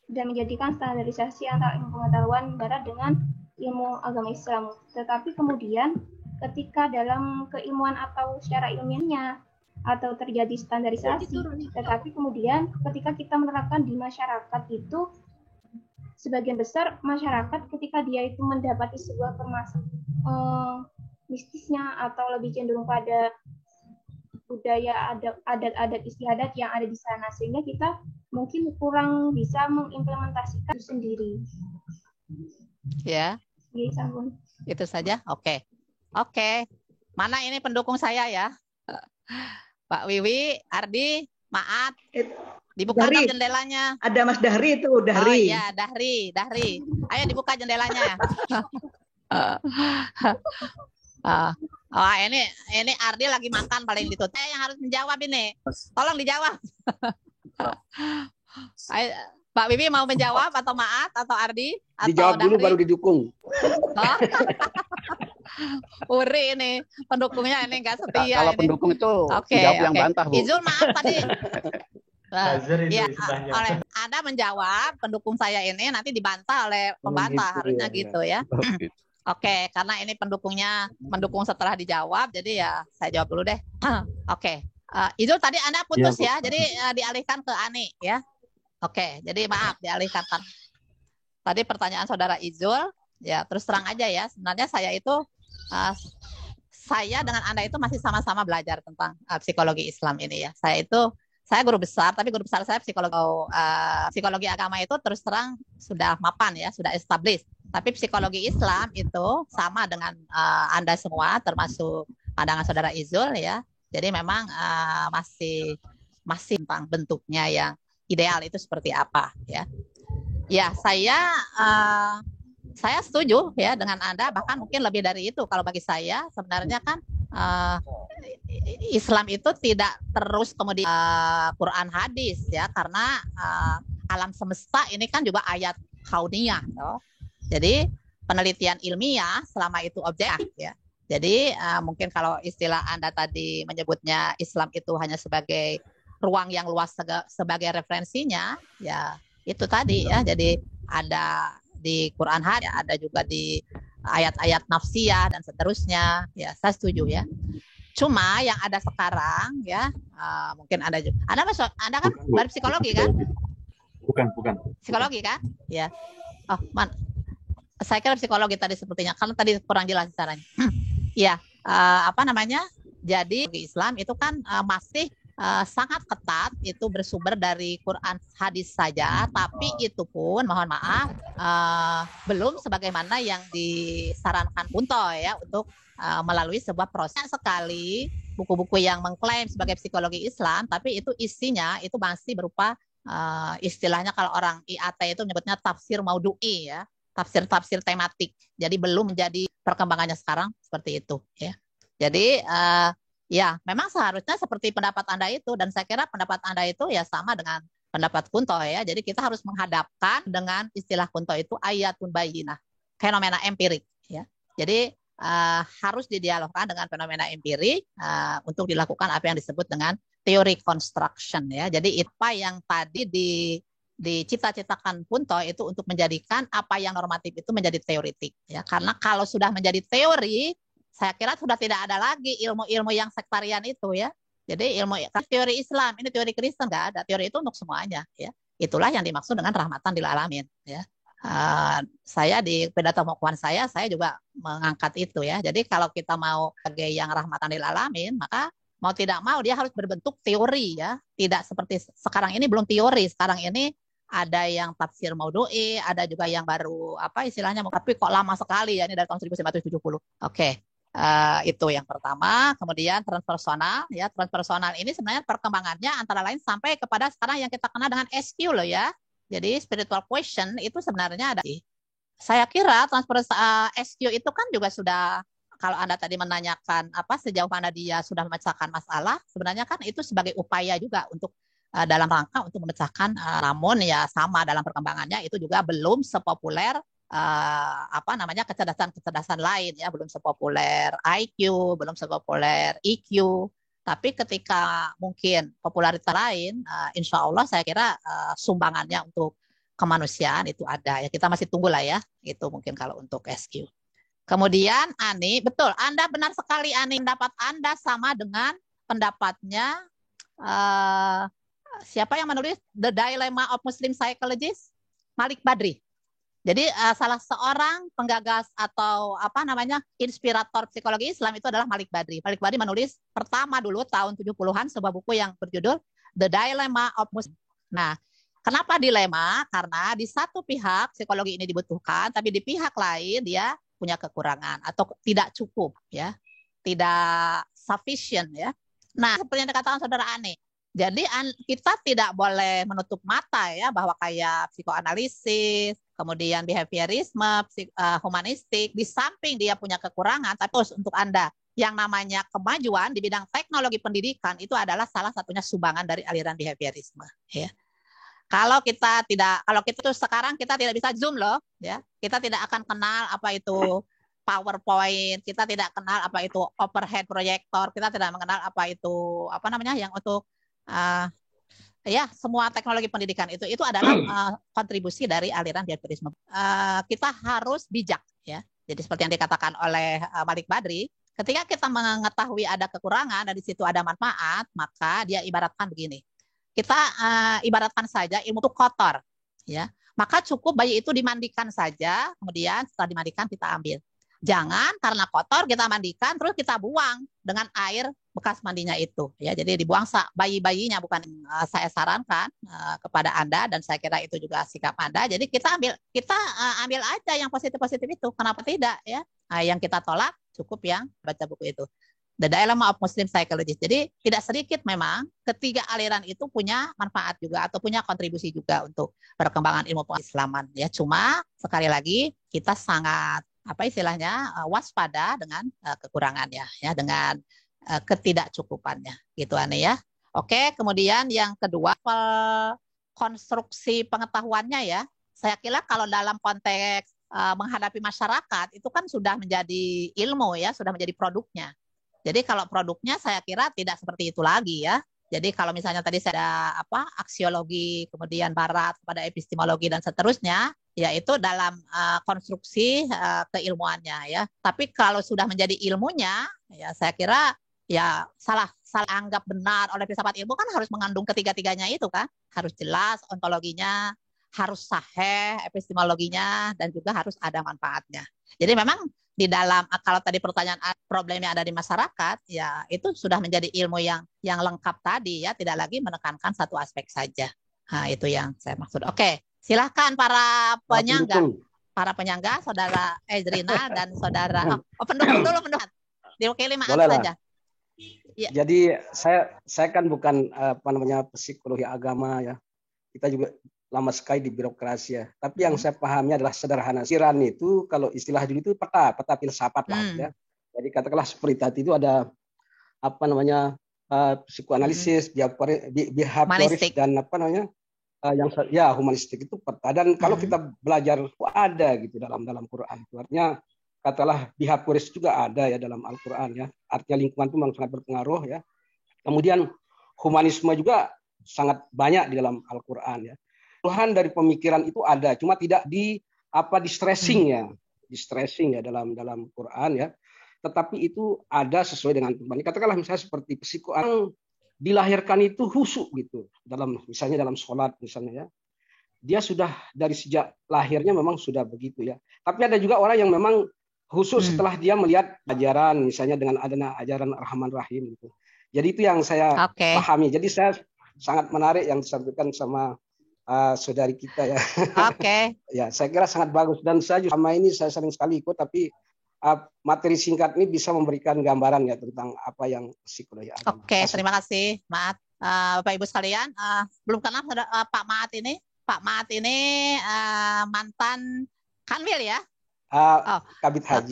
dan menjadikan standarisasi antara ilmu pengetahuan barat dengan ilmu agama Islam. Tetapi kemudian ketika dalam keilmuan atau secara ilmiahnya atau terjadi standarisasi, tetapi kemudian ketika kita menerapkan di masyarakat itu, sebagian besar masyarakat ketika dia itu mendapati sebuah permasalahan mistisnya atau lebih cenderung pada budaya adat-adat istiadat yang ada di sana, sehingga kita mungkin kurang bisa mengimplementasikan itu sendiri. Ya, Jadi sabun. itu saja. Oke. Mana ini pendukung saya ya? Pak Wiwi, Ardi, Maat, dibuka Dahri. jendelanya. Ada Mas Dahri itu, Oh Dahri. iya, Dahri. Ayo dibuka jendelanya. Oh, ini Ardi lagi makan paling ditutup. Saya yang harus menjawab ini. Tolong dijawab. Ayo, Pak Wiwi mau menjawab atau Maat atau Ardi atau Dijawab dulu Dahri? baru didukung. Oh. Uri ini pendukungnya ini enggak setia Kalau ini. pendukung itu Oke, dijawab yang oke. bantah, Bu. Izul maaf tadi. Buzzer itu Ya, istilahnya. oleh Anda menjawab pendukung saya ini nanti dibantah oleh pembantah, gitu harusnya ya. gitu ya. Oke, karena ini pendukungnya mendukung setelah dijawab, jadi ya saya jawab dulu deh. Oke, Izul tadi Anda putus Iya, Bu. ya, jadi dialihkan ke Ani ya. Oke, jadi maaf dialihkan. Tadi pertanyaan saudara Izul, ya terus terang aja ya, sebenarnya saya itu saya dengan Anda itu masih sama-sama belajar tentang psikologi Islam ini ya. Saya guru besar, tapi guru besar saya psikologi agama itu terus terang sudah mapan ya, sudah established. Tapi psikologi Islam itu sama dengan Anda semua, termasuk pandangan saudara Izul ya. Jadi memang masih tentang bentuknya yang ideal itu seperti apa ya. Ya, saya setuju ya dengan Anda, bahkan mungkin lebih dari itu. Kalau bagi saya sebenarnya kan Islam itu tidak terus kemudian Quran hadis ya, karena alam semesta ini kan juga ayat kauniyah. Jadi penelitian ilmiah selama itu objektif ya. Jadi mungkin kalau istilah Anda tadi menyebutnya Islam itu hanya sebagai ruang yang luas sebagai referensinya, ya itu tadi ya. Jadi ada di Quran hadis, ada juga di ayat-ayat nafsiyah dan seterusnya. Ya, saya setuju ya. Cuma yang ada sekarang ya, mungkin Anda juga. Anda kan dari psikologi kan? Bukan. Psikologi kan? Ya. Oh, saya kira psikologi tadi sepertinya, karena tadi kurang jelas caranya. Ya, jadi Islam itu kan masih sangat ketat, itu bersumber dari Quran hadis saja, tapi itu pun mohon maaf belum sebagaimana yang disarankan Punto ya, untuk melalui sebuah proses. Sekali buku-buku yang mengklaim sebagai psikologi Islam, tapi itu isinya itu masih berupa istilahnya kalau orang IAT itu menyebutnya tafsir maudhu'i ya, tafsir tematik. Jadi belum menjadi perkembangannya sekarang seperti itu ya. Jadi ya memang seharusnya seperti pendapat Anda itu, dan saya kira pendapat Anda itu ya sama dengan pendapat Kunto ya. Jadi kita harus menghadapkan dengan istilah Kunto itu ayatun bayyinah, fenomena empirik ya. Jadi harus didialogkan dengan fenomena empirik untuk dilakukan apa yang disebut dengan teori construction ya. Jadi apa yang tadi dicita-citakan Punto itu untuk menjadikan apa yang normatif itu menjadi teoritik ya. Karena kalau sudah menjadi teori, saya kira sudah tidak ada lagi ilmu-ilmu yang sektarian itu ya. Jadi teori Islam, ini teori Kristen nggak ada. Teori itu untuk semuanya ya. Itulah yang dimaksud dengan rahmatan lil alamin ya. Saya di pidato pengukuhan saya juga mengangkat itu ya. Jadi kalau kita mau sebagai yang rahmatan lil alamin, maka mau tidak mau dia harus berbentuk teori ya. Tidak seperti sekarang ini, belum teori. Sekarang ini ada yang tafsir maudhu'i, ada juga yang baru istilahnya, tapi kok lama sekali ya, ini dari tahun 1970. Oke. Itu yang pertama. Kemudian transpersonal ya. Transpersonal ini sebenarnya perkembangannya antara lain sampai kepada sekarang yang kita kenal dengan SQ loh ya. Jadi spiritual question itu sebenarnya ada. Saya kira SQ itu kan juga sudah, kalau Anda tadi menanyakan sejauh mana dia sudah memecahkan masalah, sebenarnya kan itu sebagai upaya juga untuk dalam rangka untuk memecahkan, namun ya sama dalam perkembangannya itu juga belum sepopuler kecerdasan lain ya, belum sepopuler IQ, belum sepopuler EQ. Tapi ketika mungkin popularitas lain, insya Allah saya kira sumbangannya untuk kemanusiaan itu ada ya. Kita masih tunggulah ya, itu mungkin kalau untuk SQ. Kemudian Ani, betul, Anda benar sekali Ani, pendapat Anda sama dengan pendapatnya siapa yang menulis The Dilemma of Muslim Psychologist? Malik Badri. Jadi salah seorang penggagas atau inspirator psikologi Islam itu adalah Malik Badri. Malik Badri menulis pertama dulu tahun 70-an sebuah buku yang berjudul The Dilemma of Muslim. Nah, kenapa dilema? Karena di satu pihak psikologi ini dibutuhkan, tapi di pihak lain dia punya kekurangan atau tidak cukup, ya, tidak sufficient, ya. Nah, seperti yang dikatakan Saudara Ani, jadi kita tidak boleh menutup mata ya bahwa kayak psikoanalisis, kemudian behaviorisme, humanistik, di samping dia punya kekurangan, tapi untuk Anda yang namanya kemajuan di bidang teknologi pendidikan itu adalah salah satunya sumbangan dari aliran behaviorisme, ya. Kalau kita tuh sekarang kita tidak bisa Zoom loh, ya. Kita tidak akan kenal apa itu PowerPoint, kita tidak kenal apa itu overhead projector, kita tidak mengenal apa itu yang untuk semua teknologi pendidikan itu adalah kontribusi dari aliran behaviorisme. Kita harus bijak, ya. Jadi seperti yang dikatakan oleh Malik Badri, ketika kita mengetahui ada kekurangan dan di situ ada manfaat, maka dia ibaratkan begini. Kita ibaratkan saja ilmu itu kotor, ya. Maka cukup bayi itu dimandikan saja, kemudian setelah dimandikan kita ambil. Jangan karena kotor kita mandikan terus kita buang dengan air bekas mandinya itu, ya. Jadi dibuang bayi-bayinya, bukan saya sarankan kepada Anda, dan saya kira itu juga sikap Anda. Jadi kita ambil aja yang positif-positif itu. Kenapa tidak, ya? Yang kita tolak cukup yang baca buku itu. The Dilemma of Muslim Psychologist. Jadi tidak sedikit memang ketiga aliran itu punya manfaat juga atau punya kontribusi juga untuk perkembangan ilmu pengislaman, ya. Cuma sekali lagi kita sangat waspada dengan kekurangannya, ya, dengan ketidakcukupannya, gitu Ane, ya. Oke, kemudian yang kedua, konstruksi pengetahuannya, ya. Saya kira kalau dalam konteks menghadapi masyarakat itu kan sudah menjadi ilmu, ya, sudah menjadi produknya. Jadi kalau produknya saya kira tidak seperti itu lagi, ya. Jadi kalau misalnya tadi saya ada aksiologi, kemudian barat pada epistemologi dan seterusnya, yaitu dalam konstruksi keilmuannya, ya. Tapi kalau sudah menjadi ilmunya, ya saya kira ya salah anggap benar oleh filsafat ilmu kan harus mengandung ketiga-tiganya itu kan, harus jelas ontologinya, harus sahih epistemologinya, dan juga harus ada manfaatnya. Jadi memang di dalam, kalau tadi pertanyaan problem yang ada di masyarakat, ya itu sudah menjadi ilmu yang lengkap tadi, ya, tidak lagi menekankan satu aspek saja. Nah, itu yang saya maksud. Oke, silahkan para penyangga, Saudara Ezrina dan Saudara pendukung dulu, diwakili Maat saja. Ya. Jadi saya kan bukan psikologi agama, ya. Kita juga lama sekali di birokrasi, ya. Tapi yang saya pahami adalah sederhana. Siran itu kalau istilah dulu itu peta filsafat lah, ya. Jadi katakanlah seperti tadi itu ada psikoanalisis, behavioris dan humanistik itu peta. Dan kalau kita belajar ada gitu dalam Quran. Artinya katakanlah behavioris juga ada, ya, dalam Al-Quran, ya. Artinya lingkungan itu memang sangat berpengaruh, ya. Kemudian humanisme juga sangat banyak di dalam Al-Quran, ya. Tuhan dari pemikiran itu ada, cuma tidak di stressing ya dalam Quran, ya. Tetapi itu ada sesuai dengan Tuhan. Katakanlah misalnya seperti psikoanalisis dilahirkan itu khusyuk gitu misalnya dalam sholat misalnya, ya. Dia sudah dari sejak lahirnya memang sudah begitu, ya. Tapi ada juga orang yang memang khusyuk setelah dia melihat ajaran misalnya dengan adanya ajaran Ar-Rahman Rahim gitu. Jadi itu yang saya pahami. Jadi saya sangat menarik yang disampaikan sama saudari kita, ya. Oke. Ya, saya kira sangat bagus, dan saya juga sama ini saya sering sekali ikut, tapi materi singkat ini bisa memberikan gambaran, ya, tentang apa yang psikologi agama. Oke, terima kasih, Maat. Bapak Ibu sekalian, belum kenal Pak Maat ini. Pak Maat ini mantan Kanwil, ya.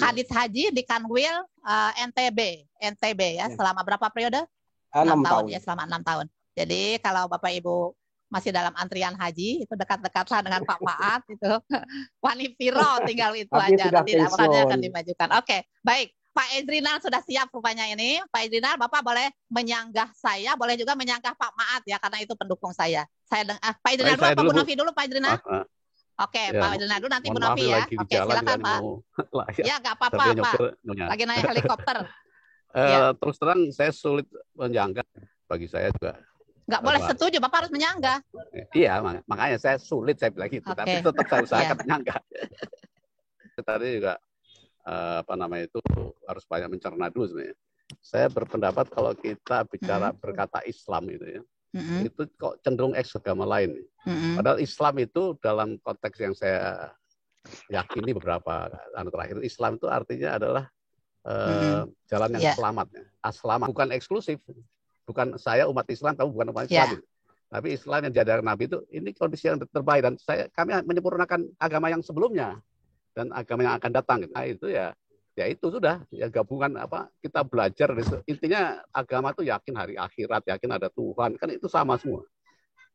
Kadit Haji di Kanwil NTB, ya. Selama berapa periode? 6 tahun, ya, selama 6 tahun. Jadi kalau Bapak Ibu masih dalam antrian haji, itu dekat-dekatlah dengan Pak Maat, itu Wanifiro tinggal itu aja, nanti laporannya akan dimajukan. Oke, baik. Pak Ezrinal sudah siap rupanya ini. Pak Ezrinal, Bapak boleh menyanggah saya, boleh juga menyanggah Pak Maat, ya, karena itu pendukung saya. Pak Ezrinal dulu, apa Bu Novi dulu, Pak Ezrinal? Oke, ya, Pak Ezrinal dulu, nanti Bu Novi, ya. Oke, silakan Pak. Ya, nggak apa-apa, Pak. Lagi naik helikopter. Terus terang saya sulit menyanggah, bagi saya juga Nggak boleh setuju, Bapak harus menyanggah. Iya, makanya saya sulit saya bilang gitu, tapi tetap saya usahakan menyanggah. Tadi juga itu harus banyak mencerna dulu sebenarnya. Saya berpendapat kalau kita bicara berkata Islam itu ya, itu kok cenderung agama lain. Padahal Islam itu dalam konteks yang saya yakini beberapa tahun terakhir, Islam itu artinya adalah jalan yang selamat. Selamat bukan eksklusif. Bukan saya umat Islam, kamu bukan umat Islam. Tapi Islam yang diajarkan Nabi itu ini kondisi yang terbaik, dan kami menyempurnakan agama yang sebelumnya dan agama yang akan datang. Nah, itu ya itu sudah ya gabungan kita belajar. Intinya agama itu yakin hari akhirat, yakin ada Tuhan, kan itu sama semua.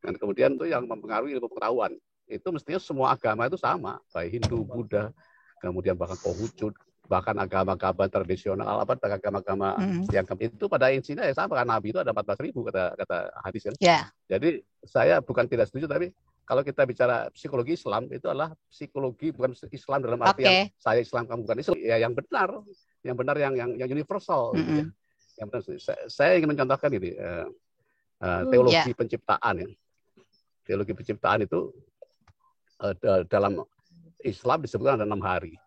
Dan kemudian itu yang mempengaruhi ilmu pengetahuan. Itu mestinya semua agama itu sama, baik Hindu, Buddha, kemudian bahkan Konghucu, bahkan agama-agama tradisional, agama-agama yang itu pada intinya ya sama, karena Nabi itu ada 14.000 kata hadis kan. Jadi saya bukan tidak setuju, tapi kalau kita bicara psikologi Islam itu adalah psikologi bukan Islam dalam artian saya Islam kamu bukan Islam, ya yang benar yang universal. Gitu ya. Yang benar. Saya ingin mencontohkan ini teologi penciptaan ya. Teologi penciptaan itu dalam Islam disebutkan ada 6 hari.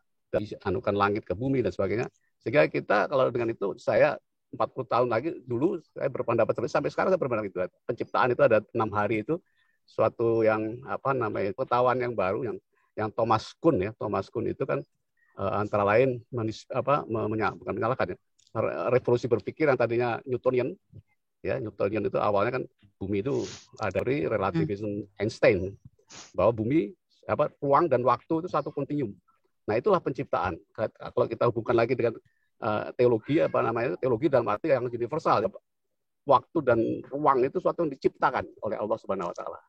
Anukan langit ke bumi dan sebagainya. Sehingga kita kalau dengan itu, saya 40 tahun lagi dulu saya berpendapat sampai sekarang saya berpendapat itu. Penciptaan itu ada 6 hari itu suatu yang pengetahuan yang baru yang Thomas Kuhn ya. Thomas Kuhn itu kan antara lain bukan menyalahkan ya. Revolusi berpikir yang tadinya Newtonian ya. Newtonian itu awalnya kan bumi itu ada dari relativisme Einstein bahwa bumi ruang dan waktu itu satu kontinum. Nah, itulah penciptaan. Kalau kita hubungkan lagi dengan teologi teologi dalam arti yang universal. Waktu dan ruang itu suatu yang diciptakan oleh Allah Subhanahu wa taala.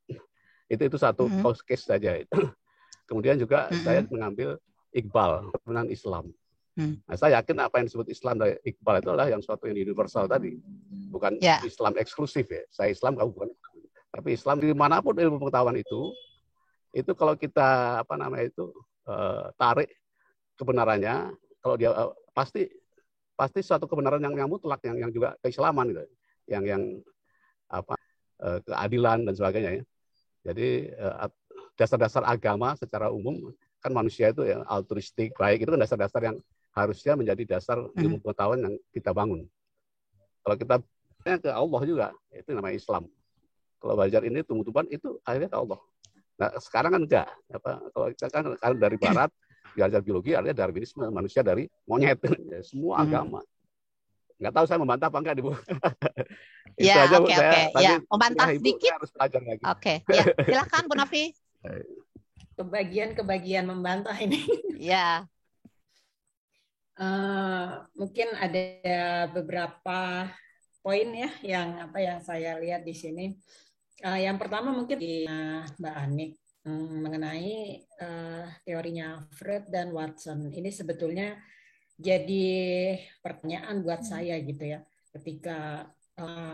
Itu satu case saja itu. Kemudian juga saya mengambil Iqbal, keturunan Islam. Nah, saya yakin apa yang disebut Islam dari Iqbal itu adalah yang suatu yang universal tadi. Bukan Islam eksklusif ya. Saya Islam, kamu bukan. Tapi Islam dimanapun ilmu pengetahuan itu kalau kita tarik kebenarannya, kalau dia pasti suatu kebenaran yang mutlak, yang juga keislaman gitu, yang keadilan dan sebagainya ya. Jadi dasar-dasar agama secara umum kan manusia itu yang altruistik baik, itu kan dasar-dasar yang harusnya menjadi dasar ilmu pengetahuan yang kita bangun. Kalau kita ke Allah juga, itu namanya Islam. Kalau belajar ini tumbuh-tumbuhan itu akhirnya ke Allah. Nah, sekarang kan enggak. Kalau kita kan dari barat belajar biologi artinya Darwinisme, manusia dari monyet. Semua agama. Enggak tahu saya membantah apa enggak, Bu. Itu aja, Bu. Ya, membantah sedikit. Harus belajar lagi. Ya, silakan Bu Novi. Kebagian membantah ini. Ya. Mungkin ada beberapa poin ya yang saya lihat di sini. Yang pertama mungkin di Mbak Anik mengenai teorinya Freud dan Watson. Ini sebetulnya jadi pertanyaan buat saya gitu ya, ketika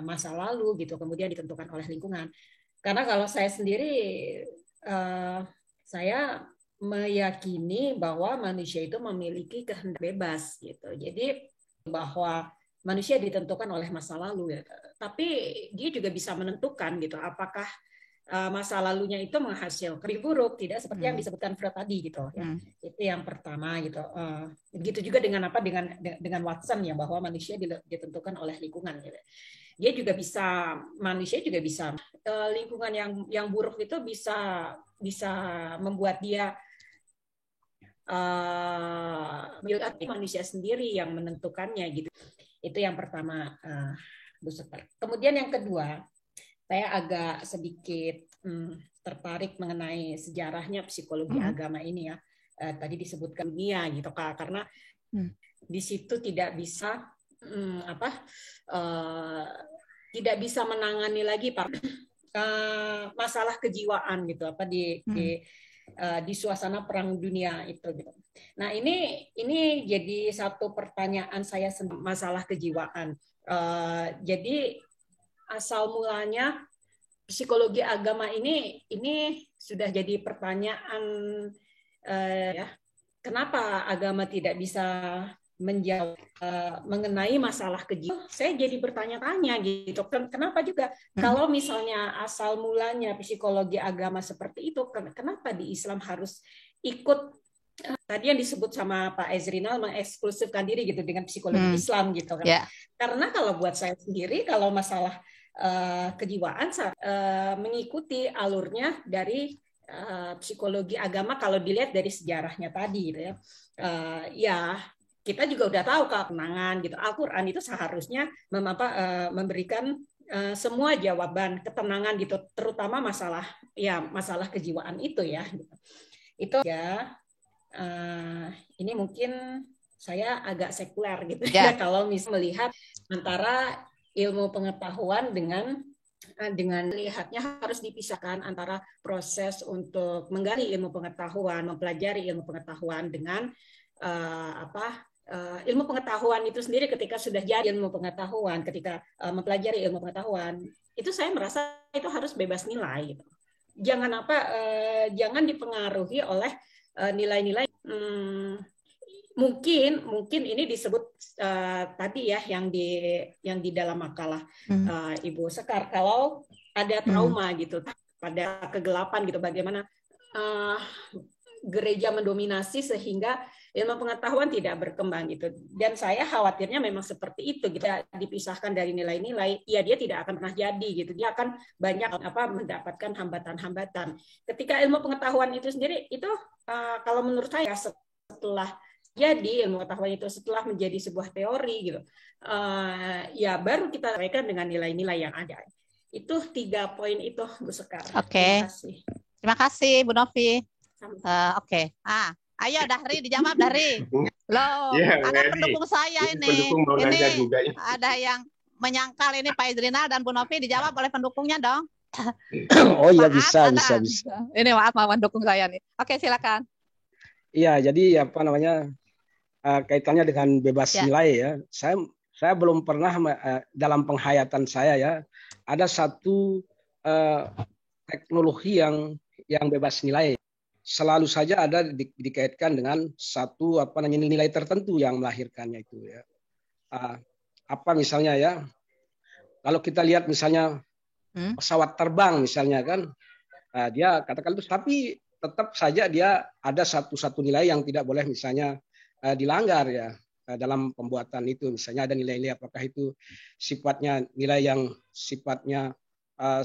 masa lalu gitu kemudian ditentukan oleh lingkungan. Karena kalau saya sendiri saya meyakini bahwa manusia itu memiliki kehendak bebas gitu. Jadi bahwa manusia ditentukan oleh masa lalu ya. Tapi dia juga bisa menentukan gitu apakah masa lalunya itu menghasilkan lebih buruk, tidak seperti yang disebutkan Freud tadi gitu ya. Itu yang pertama gitu. Begitu juga dengan dengan Watson ya, bahwa manusia ditentukan oleh lingkungan gitu. Dia juga manusia juga bisa lingkungan yang buruk itu bisa membuat dia manusia sendiri yang menentukannya gitu. Itu yang pertama, Bu Super. Kemudian yang kedua, saya agak sedikit tertarik mengenai sejarahnya psikologi agama ini ya. Tadi disebutkan dunia gitu Kak, karena di situ tidak bisa tidak bisa menangani lagi masalah kejiwaan gitu di suasana perang dunia itu gitu. Nah, ini jadi satu pertanyaan saya masalah kejiwaan. Jadi asal mulanya psikologi agama ini sudah jadi pertanyaan ya. Kenapa agama tidak bisa menjawab mengenai masalah kejiwaan, saya jadi bertanya-tanya gitu. Kenapa juga kalau misalnya asal mulanya psikologi agama seperti itu, kenapa di Islam harus ikut tadi yang disebut sama Pak Ezrinal mengeksklusifkan diri gitu dengan psikologi Islam gitu kan? Yeah. Karena kalau buat saya sendiri kalau masalah kejiwaan mengikuti alurnya dari psikologi agama kalau dilihat dari sejarahnya tadi gitu ya. Ya kita juga udah tahu ketenangan gitu. Al-Quran itu seharusnya memberikan semua jawaban ketenangan gitu, terutama masalah kejiwaan itu ya. Itu ya. Ini mungkin saya agak sekuler gitu ya kalau misalnya melihat antara ilmu pengetahuan dengan lihatnya harus dipisahkan antara proses untuk menggali ilmu pengetahuan, mempelajari ilmu pengetahuan dengan ilmu pengetahuan itu sendiri. Ketika sudah jadi ilmu pengetahuan, ketika mempelajari ilmu pengetahuan, itu saya merasa itu harus bebas nilai. Gitu. Jangan dipengaruhi oleh nilai-nilai. Mungkin ini disebut tadi ya yang di dalam makalah Ibu Sekar, kalau ada trauma gitu pada kegelapan gitu, bagaimana gereja mendominasi sehingga ilmu pengetahuan tidak berkembang gitu. Dan saya khawatirnya memang seperti itu, gitu. Dipisahkan dari nilai-nilai, ya dia tidak akan pernah jadi gitu. Dia akan banyak mendapatkan hambatan-hambatan. Ketika ilmu pengetahuan itu sendiri itu kalau menurut saya setelah jadi ilmu pengetahuan itu setelah menjadi sebuah teori gitu, ya baru kita sampaikan dengan nilai-nilai yang ada. Itu 3 poin itu, Bu Sekar. Oke. Terima kasih Bu Novi. Oke. Ayo Dahri dijawab Dahri. Loh, ada pendukung saya ini. Ini ada yang menyangkal ini Pak Ezrinal dan Bu Novi, dijawab oleh pendukungnya dong. Oh iya, bisa. Ini maaf pendukung saya nih. Oke, silakan. Iya, jadi kaitannya dengan bebas nilai ya. Saya belum pernah dalam penghayatan saya ya ada satu teknologi yang bebas nilai. Selalu saja ada dikaitkan dengan satu nilai tertentu yang melahirkannya itu ya. Misalnya ya, kalau kita lihat misalnya pesawat terbang misalnya kan, dia katakan itu, tapi tetap saja dia ada satu nilai yang tidak boleh misalnya dilanggar ya dalam pembuatan itu. Misalnya ada nilai-nilai apakah itu sifatnya nilai yang sifatnya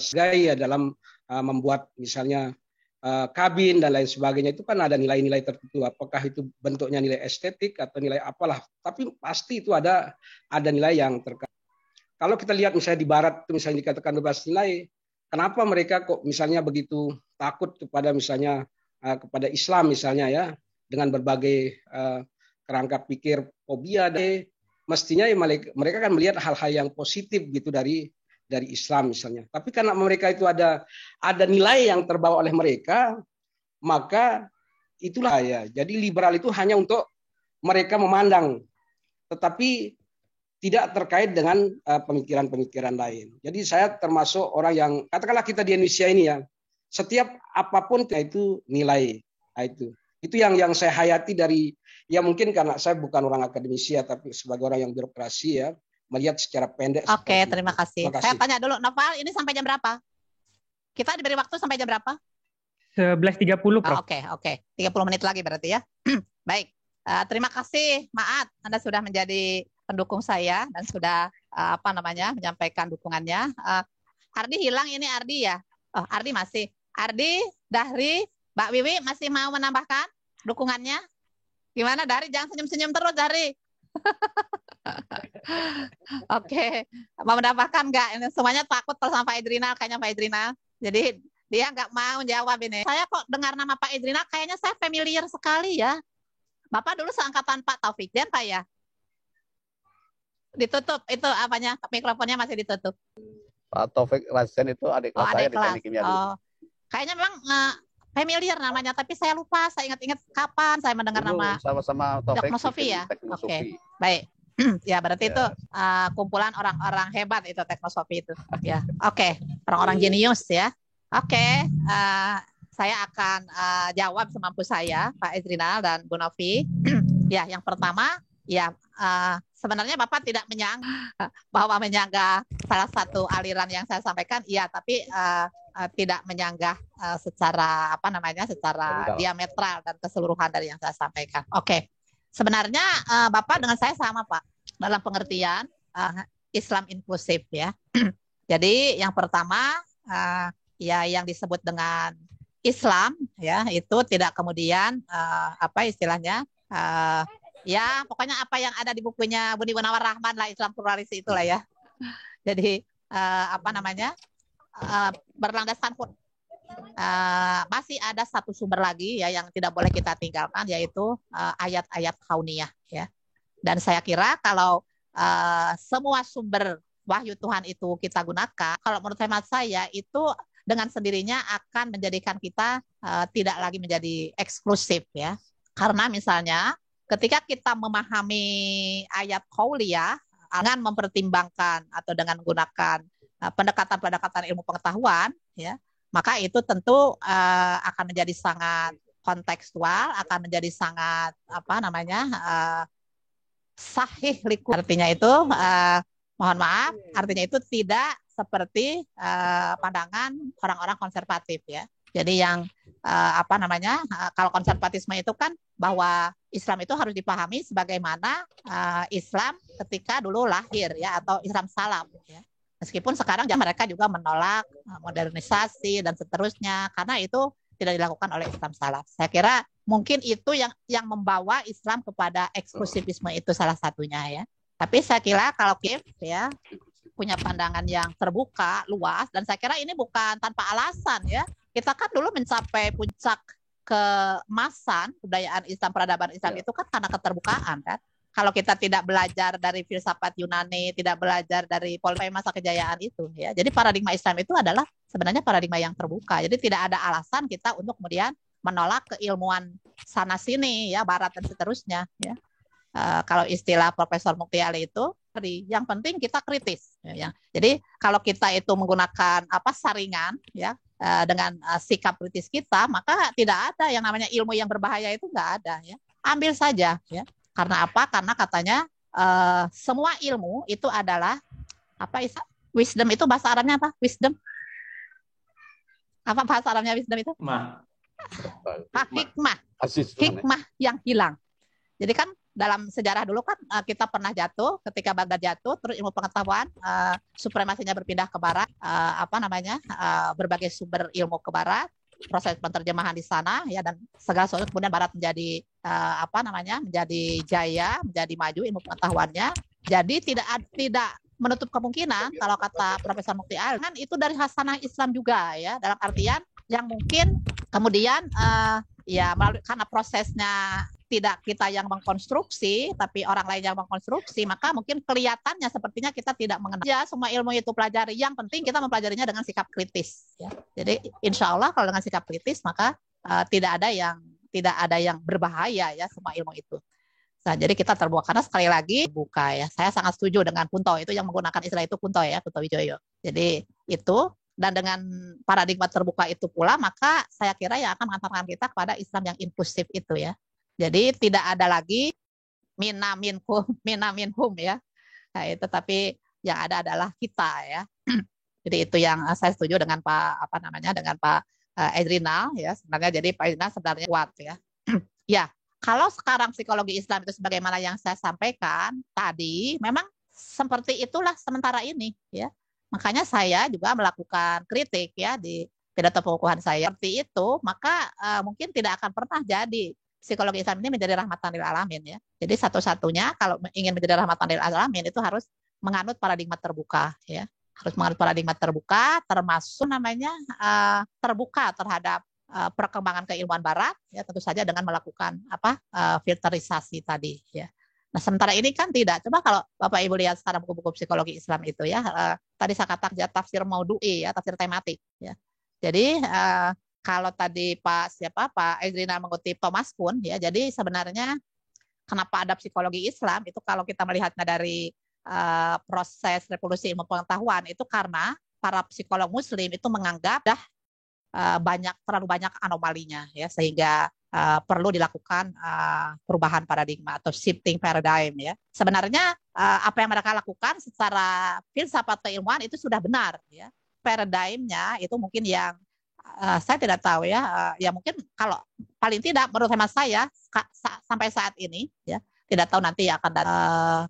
sebagai ya dalam membuat misalnya kabin dan lain sebagainya, itu kan ada nilai-nilai tertentu. Apakah itu bentuknya nilai estetik atau nilai apalah, tapi pasti itu ada nilai yang terkait. Kalau kita lihat misalnya di Barat itu misalnya dikatakan bebas nilai, kenapa mereka kok misalnya begitu takut kepada misalnya kepada Islam misalnya ya, dengan berbagai kerangka pikir fobia, mestinya ya mereka kan melihat hal-hal yang positif gitu dari Islam misalnya. Tapi karena mereka itu ada nilai yang terbawa oleh mereka, maka itulah ya. Jadi liberal itu hanya untuk mereka memandang, tetapi tidak terkait dengan pemikiran-pemikiran lain. Jadi saya termasuk orang yang, katakanlah kita di Indonesia ini ya, setiap apapun itu nilai. Itu yang saya hayati dari, ya mungkin karena saya bukan orang akademisi ya, tapi sebagai orang yang birokrasi ya, melihat secara pendek. Oke, terima kasih. Saya tanya dulu, Noval, ini sampai jam berapa? Kita diberi waktu sampai jam berapa? 11.30, Prof. Oke. 30 menit lagi berarti ya. Baik. Terima kasih, Maat. Anda sudah menjadi pendukung saya dan sudah menyampaikan dukungannya. Ardi hilang, ini Ardi ya? Oh, Ardi masih. Ardi, Dahri, Mbak Wiwi masih mau menambahkan dukungannya? Gimana, Dahri? Jangan senyum-senyum terus, Dahri. Oke. Mau menambahkan nggak? Ini semuanya takut kalau sama Pak Ezrinal, kayaknya Pak Ezrinal. Jadi dia nggak mau jawab ini. Saya kok dengar nama Pak Ezrinal, kayaknya saya familiar sekali ya. Bapak dulu seangkatan Pak Taufik dan Pak ya? Ditutup itu mikrofonnya masih ditutup. Pak Taufik Rasen itu adik kelas saya di teknik kimia dulu. Kayaknya memang familiar namanya, tapi saya lupa. Saya ingat-ingat kapan saya mendengar nama. Sama-sama Taufik. Teknosofi ya. Oke, baik. Ya berarti itu kumpulan orang-orang hebat itu teknosofi itu. Ya, oke. Orang-orang jenius ya. Oke. Saya akan jawab semampu saya, Pak Ezrinal dan Bu Novi. Ya, yang pertama Ya, sebenarnya Bapak tidak bahwa menyanggah salah satu aliran yang saya sampaikan, iya, tapi tidak menyanggah secara secara diametral dan keseluruhan dari yang saya sampaikan. Oke, sebenarnya Bapak dengan saya sama Pak dalam pengertian Islam inklusif ya. Jadi yang pertama ya yang disebut dengan Islam ya itu tidak kemudian istilahnya ya pokoknya apa yang ada di bukunya Budi Gunawan Rahman lah, Islam pluralis itulah ya. Jadi berlandaskan masih ada satu sumber lagi ya yang tidak boleh kita tinggalkan, yaitu ayat-ayat kauniyah ya. Dan saya kira kalau semua sumber wahyu Tuhan itu kita gunakan, kalau menurut hemat saya itu dengan sendirinya akan menjadikan kita tidak lagi menjadi eksklusif ya. Karena misalnya ketika kita memahami ayat qauliyah dengan mempertimbangkan atau dengan menggunakan pendekatan-pendekatan ilmu pengetahuan ya, maka itu tentu akan menjadi sangat kontekstual, akan menjadi sangat sahih liku. Artinya itu mohon maaf, artinya itu tidak seperti pandangan orang-orang konservatif ya. Jadi yang kalau konservatisme itu kan bahwa Islam itu harus dipahami sebagaimana Islam ketika dulu lahir ya, atau Islam salam ya. Meskipun sekarang mereka juga menolak modernisasi dan seterusnya karena itu tidak dilakukan oleh Islam salam. Saya kira mungkin itu yang membawa Islam kepada eksklusifisme itu salah satunya ya. Tapi saya kira kalau Kif ya punya pandangan yang terbuka, luas, dan saya kira ini bukan tanpa alasan ya. Kita kan dulu mencapai puncak keemasan kebudayaan Islam, peradaban Islam itu kan karena keterbukaan kan. Kalau kita tidak belajar dari filsafat Yunani, tidak belajar dari politik masa kejayaan itu ya. Jadi paradigma Islam itu adalah sebenarnya paradigma yang terbuka. Jadi tidak ada alasan kita untuk kemudian menolak keilmuan sana sini ya, barat dan seterusnya ya. Kalau istilah Profesor Mukti Ali itu, yang penting kita kritis ya. Jadi kalau kita itu menggunakan saringan ya dengan sikap kritis kita, maka tidak ada yang namanya ilmu yang berbahaya, itu nggak ada ya. Ambil saja ya. Karena apa? Karena katanya semua ilmu itu adalah wisdom itu bahasa Arabnya apa? Wisdom. Apa bahasa Arabnya wisdom itu? Hikmah. Hikmah yang hilang. Jadi kan dalam sejarah dulu kan kita pernah jatuh, ketika Baghdad jatuh, terus ilmu pengetahuan supremasinya berpindah ke barat, berbagai sumber ilmu ke barat, proses penerjemahan di sana ya, dan segala sesuatu kemudian barat menjadi menjadi jaya, menjadi maju ilmu pengetahuannya. Jadi tidak menutup kemungkinan kalau kata Profesor Mukti Ali kan itu dari hasanah Islam juga ya, dalam artian yang mungkin kemudian melalui karena prosesnya tidak kita yang mengkonstruksi, tapi orang lain yang mengkonstruksi, maka mungkin kelihatannya sepertinya kita tidak mengenal. Ya, semua ilmu itu pelajari. Yang penting kita mempelajarinya dengan sikap kritis. Ya. Jadi, insya Allah kalau dengan sikap kritis, maka tidak ada yang berbahaya ya semua ilmu itu. Nah, jadi kita terbuka karena sekali lagi buka ya. Saya sangat setuju dengan Kunto itu yang menggunakan istilah itu Kunto ya, Kunto Wijoyo. Jadi itu. Dan dengan paradigma terbuka itu pula, maka saya kira yang akan mengantarkan kita kepada Islam yang inklusif itu ya. Jadi tidak ada lagi mina minhum ya. Nah, itu tapi yang ada adalah kita ya. Jadi itu yang saya setuju dengan Pak dengan Pak Edrinal ya. Sebenarnya jadi Pak Edrinal sebenarnya kuat ya. Ya, kalau sekarang psikologi Islam itu sebagaimana yang saya sampaikan tadi, memang seperti itulah sementara ini ya. Makanya saya juga melakukan kritik ya di pidato pengukuhan saya. Seperti itu, maka mungkin tidak akan pernah jadi psikologi Islam ini menjadi rahmatan lil alamin ya. Jadi satu-satunya kalau ingin menjadi rahmatan lil alamin itu harus menganut paradigma terbuka ya. Harus menganut paradigma terbuka, termasuk terbuka terhadap perkembangan keilmuan barat ya, tentu saja dengan melakukan filterisasi tadi ya. Nah, sementara ini kan tidak. Coba kalau Bapak Ibu lihat sekarang buku-buku psikologi Islam itu ya, tadi saya katakan ya, tafsir maudu'i ya, tafsir tematik ya. Jadi kalau tadi Pak Edrina mengutip Thomas Kuhn ya, jadi sebenarnya kenapa ada psikologi Islam itu kalau kita melihatnya dari proses revolusi ilmu pengetahuan itu karena para psikolog Muslim itu menganggap terlalu banyak anomalinya ya, sehingga perlu dilakukan perubahan paradigma atau shifting paradigm ya. Sebenarnya apa yang mereka lakukan secara filsafat keilmuan itu sudah benar ya. Paradigmnya itu mungkin yang saya tidak tahu ya, ya mungkin kalau paling tidak menurut hemat saya sampai saat ini ya, tidak tahu nanti akan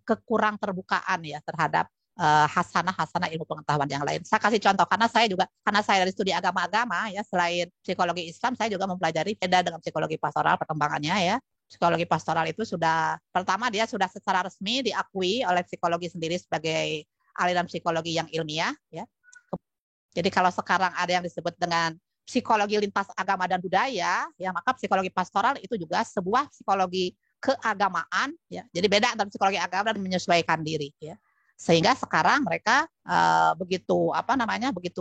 kekurang terbukaan ya terhadap hasanah ilmu pengetahuan yang lain. Saya kasih contoh karena saya dari studi agama-agama ya, selain psikologi Islam saya juga mempelajari beda dengan psikologi pastoral perkembangannya ya. Psikologi pastoral itu pertama dia sudah secara resmi diakui oleh psikologi sendiri sebagai aliran psikologi yang ilmiah ya. Jadi kalau sekarang ada yang disebut dengan psikologi lintas agama dan budaya ya, maka psikologi pastoral itu juga sebuah psikologi keagamaan ya. Jadi beda antara psikologi agama dan menyesuaikan diri ya. Sehingga sekarang mereka begitu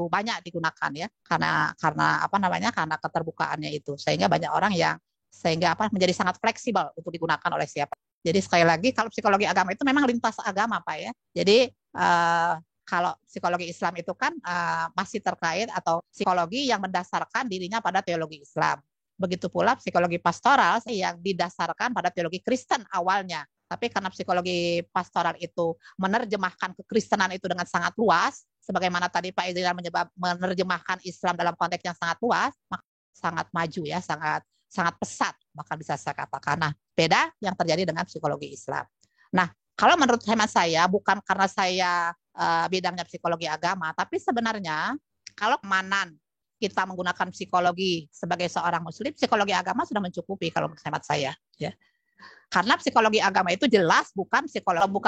banyak digunakan ya karena keterbukaannya itu, sehingga banyak orang yang menjadi sangat fleksibel untuk digunakan oleh siapa. Jadi sekali lagi kalau psikologi agama itu memang lintas agama Pak ya. Jadi kalau psikologi Islam itu kan masih terkait atau psikologi yang mendasarkan dirinya pada teologi Islam. Begitu pula psikologi pastoral yang didasarkan pada teologi Kristen awalnya. Tapi karena psikologi pastoral itu menerjemahkan kekristenan itu dengan sangat luas, sebagaimana tadi Pak Idrian menerjemahkan Islam dalam konteks yang sangat luas, maka sangat maju ya, sangat pesat, bahkan bisa saya katakan. Nah, beda yang terjadi dengan psikologi Islam. Nah, kalau menurut hemat saya, bukan karena saya bidangnya psikologi agama, tapi sebenarnya kalau kemanan kita menggunakan psikologi sebagai seorang muslim, psikologi agama sudah mencukupi kalau menurut hemat saya ya. Karena psikologi agama itu jelas bukan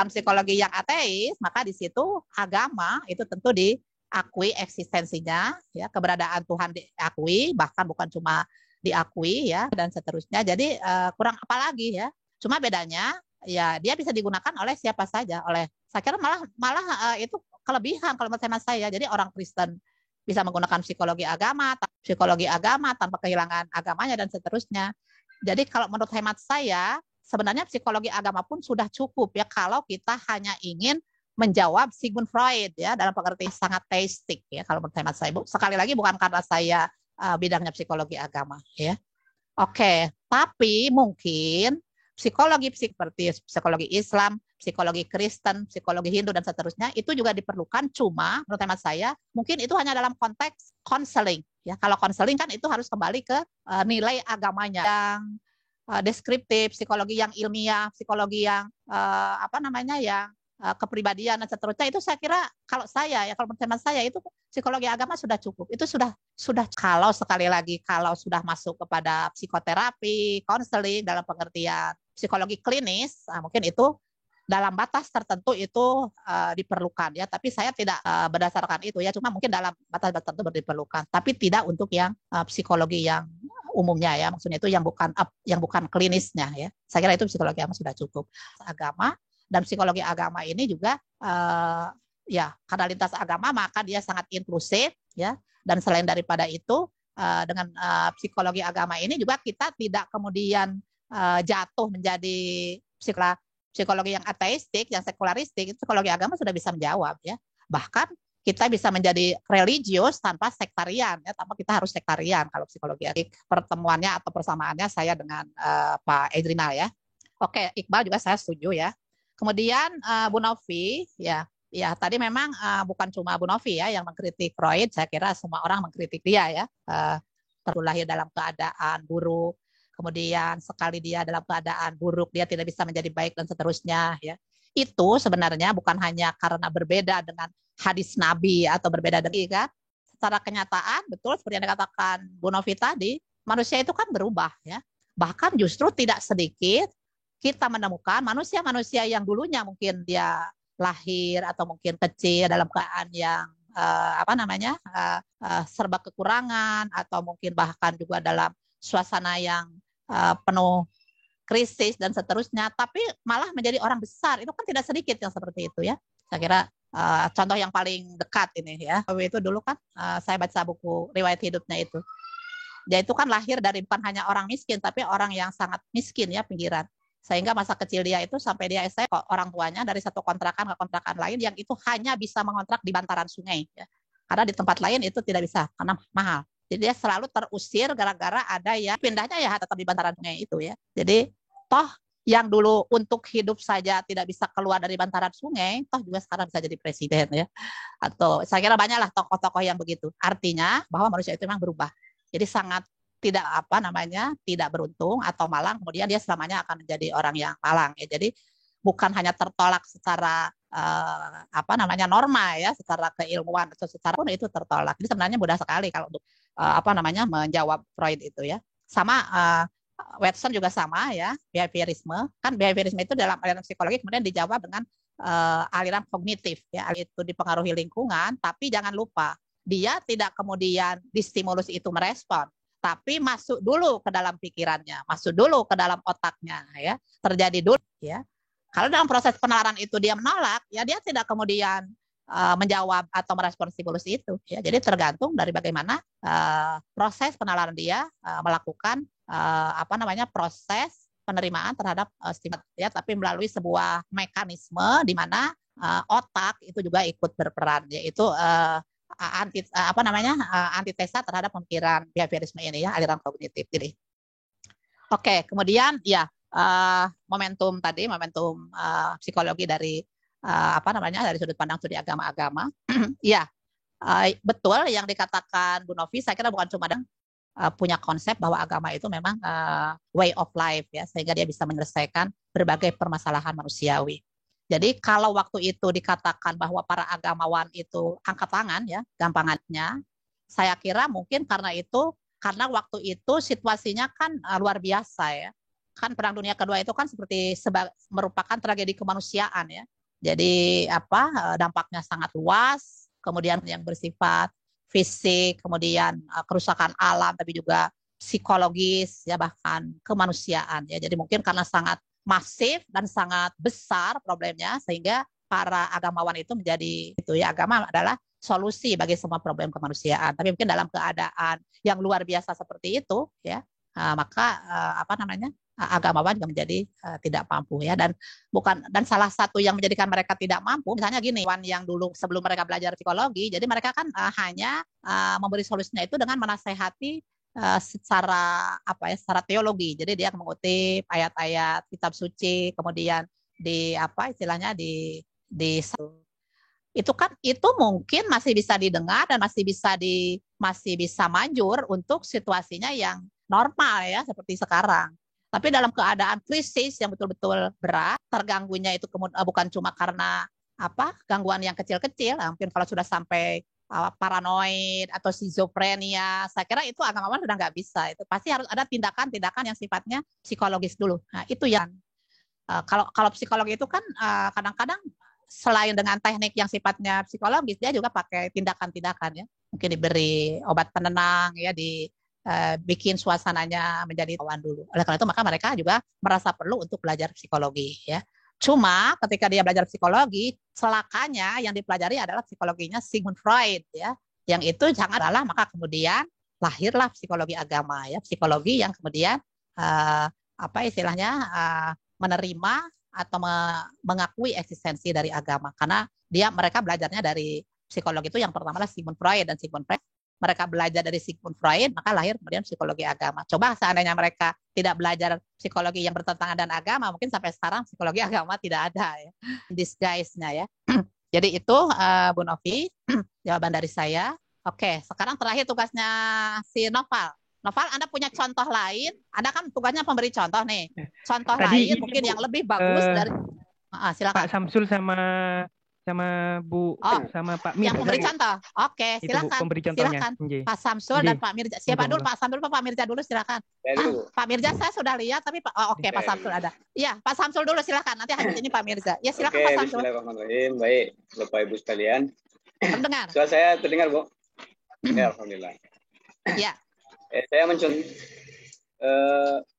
psikologi yang ateis, maka di situ agama itu tentu diakui eksistensinya ya, keberadaan Tuhan diakui, bahkan bukan cuma diakui ya, dan seterusnya. Jadi kurang apa lagi ya. Cuma bedanya ya dia bisa digunakan oleh siapa saja, saya kira malah itu kelebihan kalau menurut saya. Jadi orang Kristen bisa menggunakan psikologi agama tanpa kehilangan agamanya dan seterusnya. Jadi kalau menurut hemat saya sebenarnya psikologi agama pun sudah cukup ya kalau kita hanya ingin menjawab Sigmund Freud ya dalam pengertian sangat teistik ya kalau menurut hemat saya. Sekali lagi bukan karena saya bidangnya psikologi agama ya. Oke, tapi mungkin psikologi seperti psikologi Islam, psikologi Kristen, psikologi Hindu dan seterusnya itu juga diperlukan, cuma menurut hemat saya mungkin itu hanya dalam konteks konseling ya. Kalau konseling kan itu harus kembali ke nilai agamanya yang deskriptif, psikologi yang ilmiah, psikologi yang yang kepribadian dan seterusnya. Itu saya kira kalau menurut hemat saya itu psikologi agama sudah cukup. Itu sudah kalau sekali lagi kalau sudah masuk kepada psikoterapi, konseling dalam pengertian psikologi klinis, mungkin itu dalam batas tertentu itu diperlukan ya. Tapi saya tidak berdasarkan itu ya, cuma mungkin dalam batas tertentu diperlukan. Tapi tidak untuk yang psikologi yang umumnya ya, maksudnya itu yang bukan klinisnya ya. Saya kira itu psikologi agama sudah cukup. Agama dan psikologi agama ini juga ya karena lintas agama maka dia sangat inklusif ya. Dan selain daripada itu dengan psikologi agama ini juga kita tidak kemudian jatuh menjadi psikologi yang ateistik, yang sekularistik. Psikologi agama sudah bisa menjawab ya. Bahkan kita bisa menjadi religius tanpa sektarian ya, tanpa kita harus sektarian kalau psikologi. Pertemuannya atau persamaannya saya dengan Pak Edrinal ya. Oke, Iqbal juga saya setuju ya. Kemudian Bu Novi ya tadi memang bukan cuma Bu Novi ya yang mengkritik Freud, saya kira semua orang mengkritik dia ya. Terlahir dalam keadaan buruk, kemudian sekali dia dalam keadaan buruk dia tidak bisa menjadi baik dan seterusnya ya. Itu sebenarnya bukan hanya karena berbeda dengan hadis Nabi atau berbeda dengan kan. Secara kenyataan betul seperti yang dikatakan Bu Novi tadi, manusia itu kan berubah ya. Bahkan justru tidak sedikit kita menemukan manusia-manusia yang dulunya mungkin dia lahir atau mungkin kecil dalam keadaan yang serba kekurangan atau mungkin bahkan juga dalam suasana yang penuh krisis dan seterusnya, tapi malah menjadi orang besar. Itu kan tidak sedikit yang seperti itu ya. Saya kira contoh yang paling dekat ini ya. Itu dulu kan saya baca buku riwayat hidupnya itu. Dia itu kan lahir dari bukan hanya orang miskin, tapi orang yang sangat miskin ya, pinggiran. Sehingga masa kecil dia itu sampai dia SMA, orang tuanya dari satu kontrakan ke kontrakan lain yang itu hanya bisa mengontrak di bantaran sungai. Ya. Karena di tempat lain itu tidak bisa, karena mahal. Jadi dia selalu terusir gara-gara ada ya pindahnya ya tetap di bantaran sungai itu ya. Jadi toh yang dulu untuk hidup saja tidak bisa keluar dari bantaran sungai, toh juga sekarang bisa jadi presiden ya. Atau saya kira banyaklah tokoh-tokoh yang begitu. Artinya bahwa manusia itu memang berubah. Jadi sangat tidak tidak beruntung atau malang, kemudian dia selamanya akan menjadi orang yang malang ya. Jadi bukan hanya tertolak secara norma ya, secara keilmuan atau secara pun itu tertolak. Jadi sebenarnya mudah sekali kalau untuk menjawab Freud itu ya. Sama Watson juga sama ya, behaviorisme. Kan behaviorisme itu dalam aliran psikologi kemudian dijawab dengan aliran kognitif ya, itu dipengaruhi lingkungan, tapi jangan lupa dia tidak kemudian distimulus itu merespon, tapi masuk dulu ke dalam pikirannya, masuk dulu ke dalam otaknya ya, terjadi dulu ya. Kalau dalam proses penalaran itu dia menolak, ya dia tidak kemudian menjawab atau merespon stimulus itu ya. Jadi tergantung dari bagaimana proses penalaran dia melakukan proses penerimaan terhadap stimulus ya, tapi melalui sebuah mekanisme di mana otak itu juga ikut berperan, yaitu antitesa terhadap pemikiran behaviorisme ini ya, aliran kognitif. Jadi oke, kemudian ya momentum psikologi dari dari sudut pandang studi agama-agama. Ya, betul yang dikatakan Bu Novi, saya kira bukan cuma punya konsep bahwa agama itu memang way of life ya, sehingga dia bisa menyelesaikan berbagai permasalahan manusiawi. Jadi kalau waktu itu dikatakan bahwa para agamawan itu angkat tangan ya, gampangannya, saya kira mungkin karena waktu itu situasinya kan luar biasa ya. Kan Perang Dunia Kedua itu kan seperti merupakan tragedi kemanusiaan ya. Jadi dampaknya sangat luas, kemudian yang bersifat fisik, kemudian kerusakan alam, tapi juga psikologis ya, bahkan kemanusiaan ya. Jadi mungkin karena sangat masif dan sangat besar problemnya, sehingga para agamawan itu menjadi itu ya, agama adalah solusi bagi semua problem kemanusiaan. Tapi mungkin dalam keadaan yang luar biasa seperti itu ya, maka agamawan juga menjadi tidak mampu ya, dan salah satu yang menjadikan mereka tidak mampu misalnya gini, yang dulu sebelum mereka belajar psikologi, jadi mereka kan hanya memberi solusinya itu dengan menasehati secara teologi. Jadi dia mengutip ayat-ayat kitab suci, kemudian itu mungkin masih bisa didengar dan masih bisa manjur untuk situasinya yang normal ya seperti sekarang. Tapi dalam keadaan krisis yang betul-betul berat, terganggunya itu bukan cuma karena gangguan yang kecil-kecil, mungkin kalau sudah sampai paranoid atau skizofrenia, saya kira itu agamawan sudah nggak bisa. Itu pasti harus ada tindakan-tindakan yang sifatnya psikologis dulu. Nah itu yang kalau psikologi itu kan kadang-kadang selain dengan teknik yang sifatnya psikologis, dia juga pakai tindakan-tindakan ya. Mungkin diberi obat penenang ya, bikin suasananya menjadi awan dulu. Oleh karena itu maka mereka juga merasa perlu untuk belajar psikologi ya. Cuma ketika dia belajar psikologi, celakanya yang dipelajari adalah psikologinya Sigmund Freud ya. Yang itu janganlah, maka kemudian lahirlah psikologi agama ya, psikologi yang kemudian menerima atau mengakui eksistensi dari agama, karena mereka belajarnya dari psikologi itu yang pertama adalah Sigmund Freud, dan Sigmund Freud mereka belajar dari Sigmund Freud, maka lahir kemudian psikologi agama. Coba seandainya mereka tidak belajar psikologi yang bertentangan dengan agama, mungkin sampai sekarang psikologi agama tidak ada ya, disguise-nya ya. Jadi itu Bu Novi, jawaban dari saya. Oke, sekarang terakhir tugasnya si Noval. Noval, Anda punya contoh lain? Anda kan tugasnya pemberi contoh nih. Contoh lain mungkin yang lebih bagus dari silakan. Pak Samsul sama Bu sama Pak Mirza. Yang memberi contoh. Oke, silakan. Silakan. Pak Samsul dan Pak Mirza. Siapa dulu? Pak Samsul, Pak Mirza dulu silakan. Pak Mirza saya sudah lihat, tapi oke, Pak Samsul ada. Iya, Pak Samsul dulu silakan. Nanti habis ini Pak Mirza. Ya silakan Pak Samsul. Bismillahirrahmanirrahim. Baik, Bapak Ibu sekalian. Terdengar. Suara saya terdengar, Bu? Ya, alhamdulillah. Ya. Saya mencontoh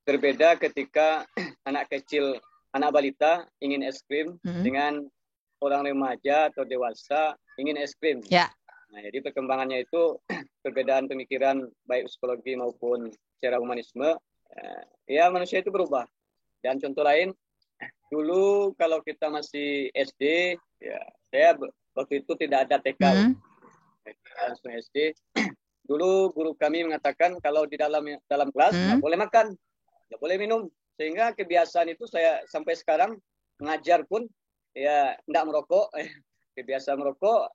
berbeda ketika anak kecil, anak balita ingin es krim dengan orang remaja atau dewasa ingin es krim. Ya. Nah, jadi perkembangannya itu perbedaan pemikiran baik psikologi maupun secara humanisme. Ya, manusia itu berubah. Dan contoh lain, dulu kalau kita masih SD, ya saya waktu itu tidak ada TK, langsung SD. Dulu guru kami mengatakan kalau di dalam kelas nggak boleh makan, nggak boleh minum. Sehingga kebiasaan itu saya sampai sekarang mengajar pun ya nggak merokok. Kebiasaan merokok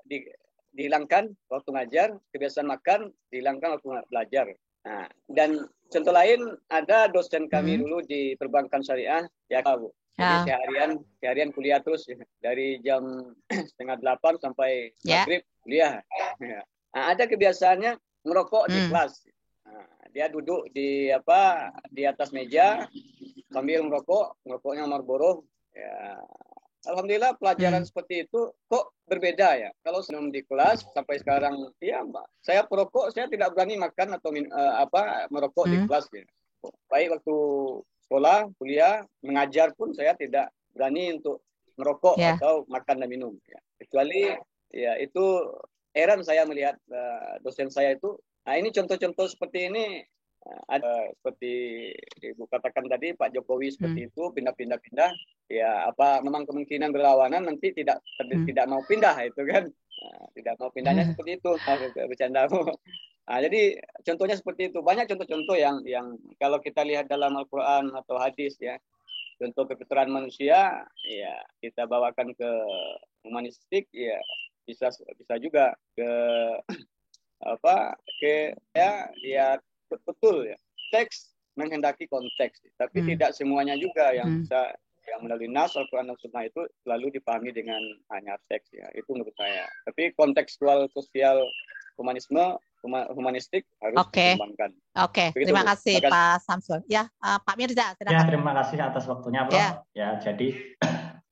dihilangkan waktu ngajar, kebiasaan makan dihilangkan waktu belajar. Nah, dan contoh lain ada dosen kami dulu di perbankan syariah, ya Bu. Jadi seharian kuliah terus dari jam 7:30 sampai maghrib kuliah. Nah, ada kebiasaannya merokok di kelas. Nah, dia duduk di atas meja sambil merokoknya Marlboro. Ya, alhamdulillah pelajaran seperti itu kok berbeda ya. Kalau sebelum di kelas sampai sekarang, ya Mbak, saya perokok, saya tidak berani makan atau merokok di kelas. Ya. Baik waktu sekolah, kuliah, mengajar pun saya tidak berani untuk merokok atau makan dan minum. Ya. Kecuali ya itu heran saya melihat dosen saya itu. Nah ini contoh-contoh seperti ini ada seperti Ibu katakan tadi Pak Jokowi seperti itu pindah-pindah ya memang kemungkinan berlawanan nanti tidak mau pindah itu kan. Nah, tidak mau pindahnya seperti itu. Bercanda. Nah, jadi contohnya seperti itu. Banyak contoh-contoh yang kalau kita lihat dalam Al-Qur'an atau hadis ya. Contoh kefitraan manusia ya kita bawakan ke humanistik ya bisa juga ke betul ya teks menghendaki konteks tapi tidak semuanya juga yang bisa yang melalui nas Al-Quran dan Sunnah itu selalu dipahami dengan hanya teks ya itu menurut saya tapi kontekstual sosial humanistik harus dikembangkan. Terima kasih Pak Samsul ya Pak Mirza silakan. Ya terima kasih atas waktunya Prof. Ya jadi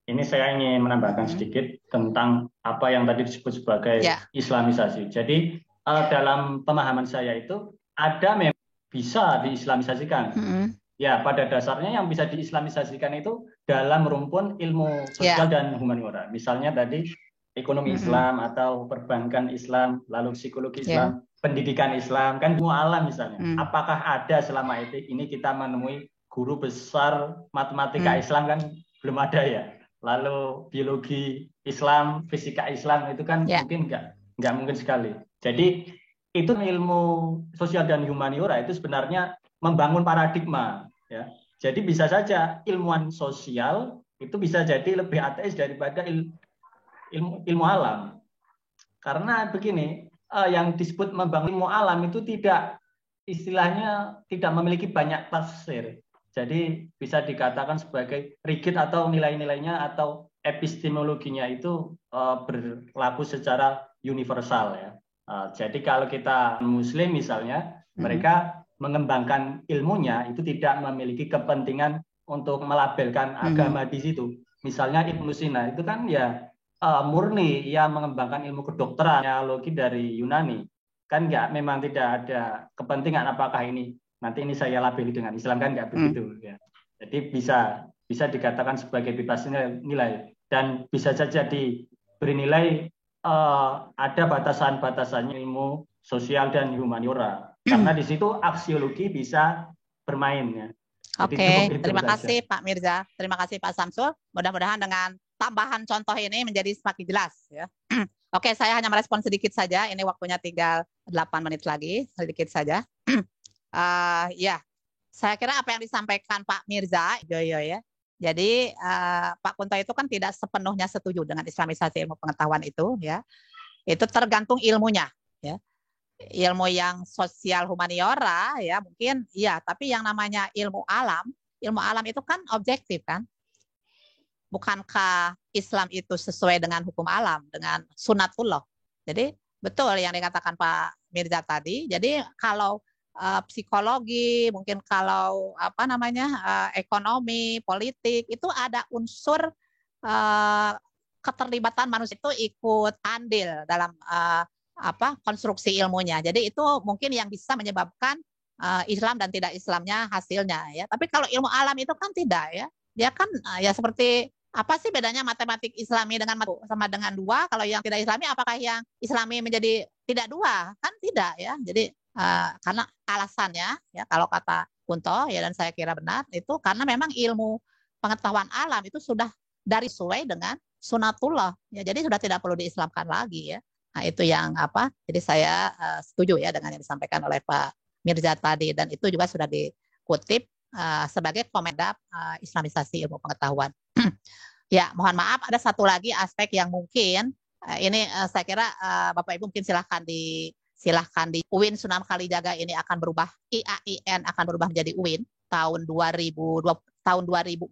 ini saya ingin menambahkan sedikit tentang apa yang tadi disebut sebagai Islamisasi. Jadi dalam pemahaman saya itu ada memang bisa diislamisasikan. Ya pada dasarnya yang bisa diislamisasikan itu dalam rumpun ilmu sosial dan humaniora. Misalnya tadi ekonomi Islam atau perbankan Islam, lalu psikologi Islam, pendidikan Islam, kan semua alam misalnya. Apakah ada selama ini kita menemui guru besar matematika Islam kan belum ada ya. Lalu biologi Islam, fisika Islam itu kan mungkin nggak mungkin sekali. Jadi itu ilmu sosial dan humaniora itu sebenarnya membangun paradigma. Ya. Jadi bisa saja ilmuwan sosial itu bisa jadi lebih ateis daripada ilmu alam. Karena begini, yang disebut membangun ilmu alam itu tidak istilahnya tidak memiliki banyak tafsir. Jadi bisa dikatakan sebagai rigid atau nilai-nilainya atau epistemologinya itu berlaku secara universal ya. Jadi kalau kita Muslim misalnya, mereka mengembangkan ilmunya itu tidak memiliki kepentingan untuk melabelkan agama di situ. Misalnya Ibnu Sina itu kan ya murni ia mengembangkan ilmu kedokteran, teologi dari Yunani. Kan memang tidak ada kepentingan apakah ini nanti ini saya labeli dengan Islam kan nggak begitu ya. Jadi bisa dikatakan sebagai bebas nilai dan bisa saja diberi nilai ada batasan-batasannya ilmu sosial dan humaniora karena di situ aksiologi bisa bermain ya. Terima kasih Pak Mirza, terima kasih Pak Samsul. Mudah-mudahan dengan tambahan contoh ini menjadi semakin jelas ya. Saya hanya merespon sedikit saja. Ini waktunya tinggal 8 menit lagi, sedikit saja. Saya kira apa yang disampaikan Pak Mirza, ya. Jadi Pak Kunto itu kan tidak sepenuhnya setuju dengan islamisasi ilmu pengetahuan itu, ya. Itu tergantung ilmunya, ya. Ilmu yang sosial humaniora, ya mungkin, ya. Tapi yang namanya ilmu alam itu kan objektif kan. Bukankah Islam itu sesuai dengan hukum alam, dengan sunatullah? Jadi betul yang dikatakan Pak Mirza tadi. Jadi kalau psikologi, mungkin kalau ekonomi, politik itu ada unsur keterlibatan manusia itu ikut andil dalam konstruksi ilmunya. Jadi itu mungkin yang bisa menyebabkan Islam dan tidak Islamnya hasilnya ya. Tapi kalau ilmu alam itu kan tidak ya. Dia kan ya seperti apa sih bedanya matematik Islami sama dengan 2? Kalau yang tidak Islami apakah yang Islami menjadi tidak 2? Kan tidak ya. Jadi karena alasannya ya kalau kata Kunto ya dan saya kira benar itu karena memang ilmu pengetahuan alam itu sudah dari sesuai dengan sunatullah ya jadi sudah tidak perlu diislamkan lagi ya Nah, itu yang apa? Jadi saya setuju ya dengan yang disampaikan oleh Pak Mirza tadi, dan itu juga sudah dikutip sebagai komentar Islamisasi ilmu pengetahuan. Ya, mohon maaf ada satu lagi aspek yang mungkin ini saya kira Bapak Ibu mungkin silahkan di UIN Sunan Kalijaga ini akan berubah, IAIN akan berubah menjadi UIN tahun 2004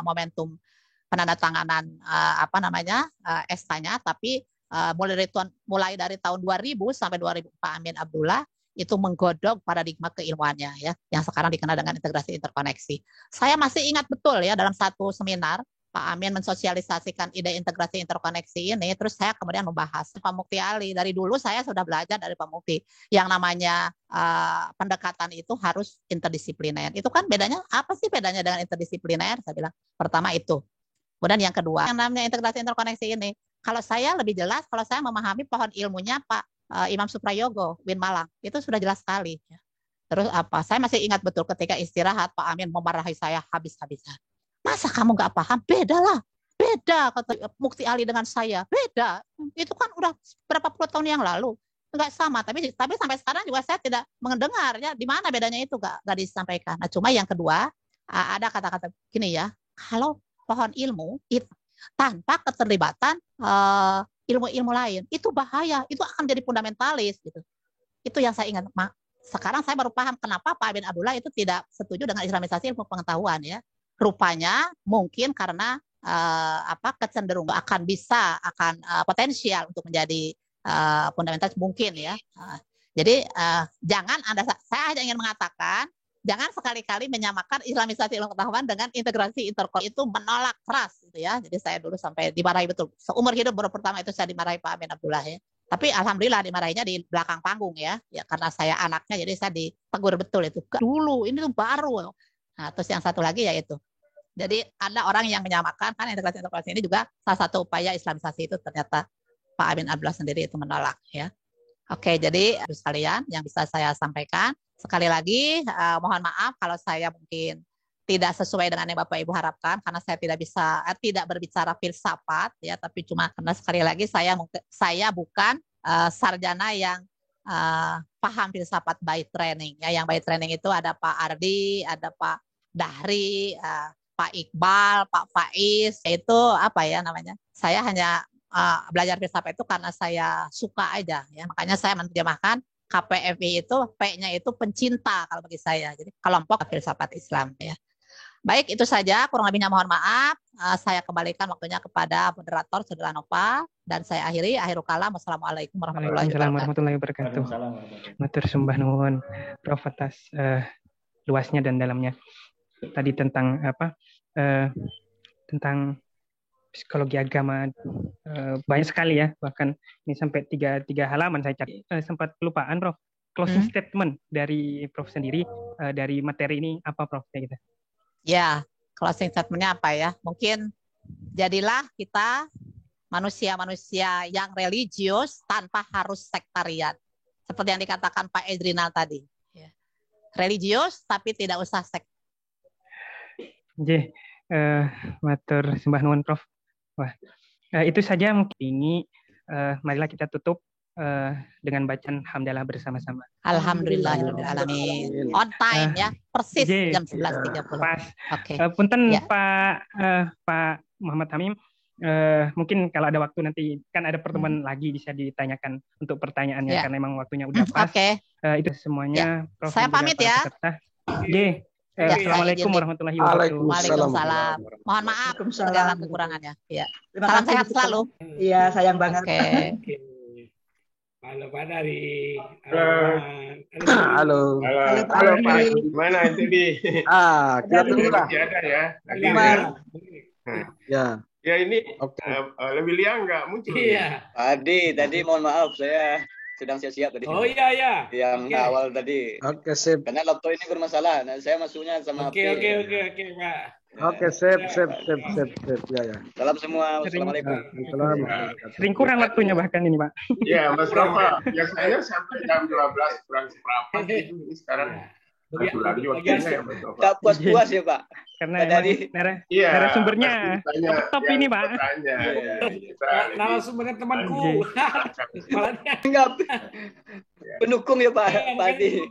momentum penandatanganan SK-nya, tapi mulai dari tahun 2000 sampai 2004 Amin Abdullah itu menggodok paradigma keilmuannya ya, yang sekarang dikenal dengan integrasi interkoneksi. Saya masih ingat betul ya, dalam satu seminar Pak Amin mensosialisasikan ide integrasi interkoneksi ini, terus saya kemudian membahas Pak Mukti Ali. Dari dulu saya sudah belajar dari Pak Mukti, yang namanya pendekatan itu harus interdisipliner. Itu kan bedanya, apa sih bedanya dengan interdisipliner? Saya bilang, pertama itu. Kemudian yang kedua, yang namanya integrasi interkoneksi ini, kalau saya lebih jelas, kalau saya memahami pohon ilmunya Pak Imam Suprayogo, Win Malang, itu sudah jelas sekali. Terus apa? Saya masih ingat betul ketika istirahat Pak Amin memarahi saya habis-habisan. Masa kamu nggak paham? Beda lah. Beda kata Mukti Ali dengan saya. Beda. Itu kan udah berapa puluh tahun yang lalu. Nggak sama. Tapi sampai sekarang juga saya tidak mendengar ya di mana bedanya itu nggak disampaikan. Nah, cuma yang kedua ada kata-kata gini ya. Kalau pohon ilmu itu tanpa keterlibatan ilmu-ilmu lain itu bahaya. Itu akan jadi fundamentalis gitu. Itu yang saya ingat. Sekarang saya baru paham kenapa Pak Amin Abdullah itu tidak setuju dengan Islamisasi ilmu pengetahuan ya. Rupanya mungkin karena kecenderungan akan potensial untuk menjadi fundamentalis mungkin ya. Jadi jangan saya hanya ingin mengatakan jangan sekali-kali menyamakan Islamisasi ilmu pengetahuan dengan integrasi interkoneksi, itu menolak keras gitu ya. Jadi saya dulu sampai dimarahi betul. Seumur hidup baru pertama itu saya dimarahi Pak Amin Abdullah ya. Tapi alhamdulillah dimarahinya di belakang panggung ya. Ya karena saya anaknya jadi saya ditegur betul itu. Dulu ini tuh baru. Nah, terus yang satu lagi yaitu jadi ada orang yang menyamakan kan integrasi interkoneksi ini juga salah satu upaya Islamisasi, itu ternyata Pak Amin Abdullah sendiri itu menolak ya. Oke, jadi sekalian yang bisa saya sampaikan, sekali lagi mohon maaf kalau saya mungkin tidak sesuai dengan yang Bapak Ibu harapkan, karena saya tidak berbicara filsafat ya, tapi cuma karena sekali lagi saya bukan sarjana yang paham filsafat by training ya. Yang by training itu ada Pak Ardi, ada Pak Dahri, Pak Iqbal, Pak Faiz, itu apa ya namanya? Saya hanya belajar filsafat itu karena saya suka aja ya. Makanya saya menerjemahkan KPFI itu P-nya itu pencinta kalau bagi saya. Jadi kelompok filsafat Islam ya. Baik, itu saja, kurang lebihnya mohon maaf. Saya kembalikan waktunya kepada moderator Saudara Nova, dan saya akhiri. Akhirul kalam. Wassalamualaikum warahmatullahi wabarakatuh. Matur sembah nuwun Prof atas luasnya dan dalamnya tadi tentang tentang psikologi agama, banyak sekali ya, bahkan ini sampai tiga halaman saya cari. Sempat kelupaan Prof, closing statement dari Prof sendiri dari materi ini apa Prof kayak gitu? Ya, closing statementnya apa ya? Mungkin jadilah kita manusia-manusia yang religius tanpa harus sektarian, seperti yang dikatakan Pak Edrinal tadi. Religius tapi tidak usah sek. Oke, matur sembah nuwun Prof. Wah, itu saja mungkin ini. Marilah kita tutup dengan bacaan hamdalah bersama-sama. Alhamdulillahirrahmanirrahim. On time ya, persis jam 11.30. Pas. Oke. Punten ya. Pak Muhammad Hamim, mungkin kalau ada waktu nanti kan ada pertemuan lagi bisa ditanyakan untuk pertanyaannya karena memang waktunya udah pas. Oke. Itu semuanya. Prof, saya pamit ya. Assalamualaikum warahmatullahi wabarakatuh. Waalaikumsalam. Mohon maaf segala kekurangannya. Ya. Salam sehat selalu. Iya, sayang banget. Oke. Halo Pak Dari. Halo. Halo Pak. Gimana itu di? Kita tunggu lah. Ada ya. Ya. Ya ini lebih liang nggak muncul. Iya. Tadi mohon maaf saya sedang siap-siap tadi. Oh iya. Yang awal tadi. Oke, sip. Karena laptop ini bermasalah. Nah, saya masuknya sama Oke, Pak. Oke, sip. Ya. Salam semua. Wassalamualaikum. Sering kurang waktunya bahkan ini, Pak. Iya, Mas Rafa. Biasanya sampai jam 12 kurang seperempat gitu sekarang. Tak puas-puas ya Pak. Karena dari narasumbernya top ini Pak. Narasumbernya temanku. Enggak. Pendukung ya Pak Adi.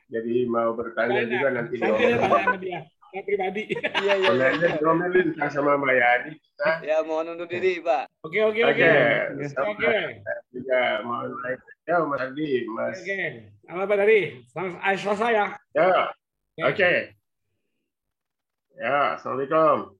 Jadi mau bertanya juga nanti. Nanti tanya sama dia. Pribadi. Iya. Domelin sama Mbak Yani. Ya mohon undur diri Pak. Oke. Juga mau naik. Ya Mas Adi, Mas. Oke. Apa tadi? Selesai ya. Ya. Oke. Ya, assalamualaikum.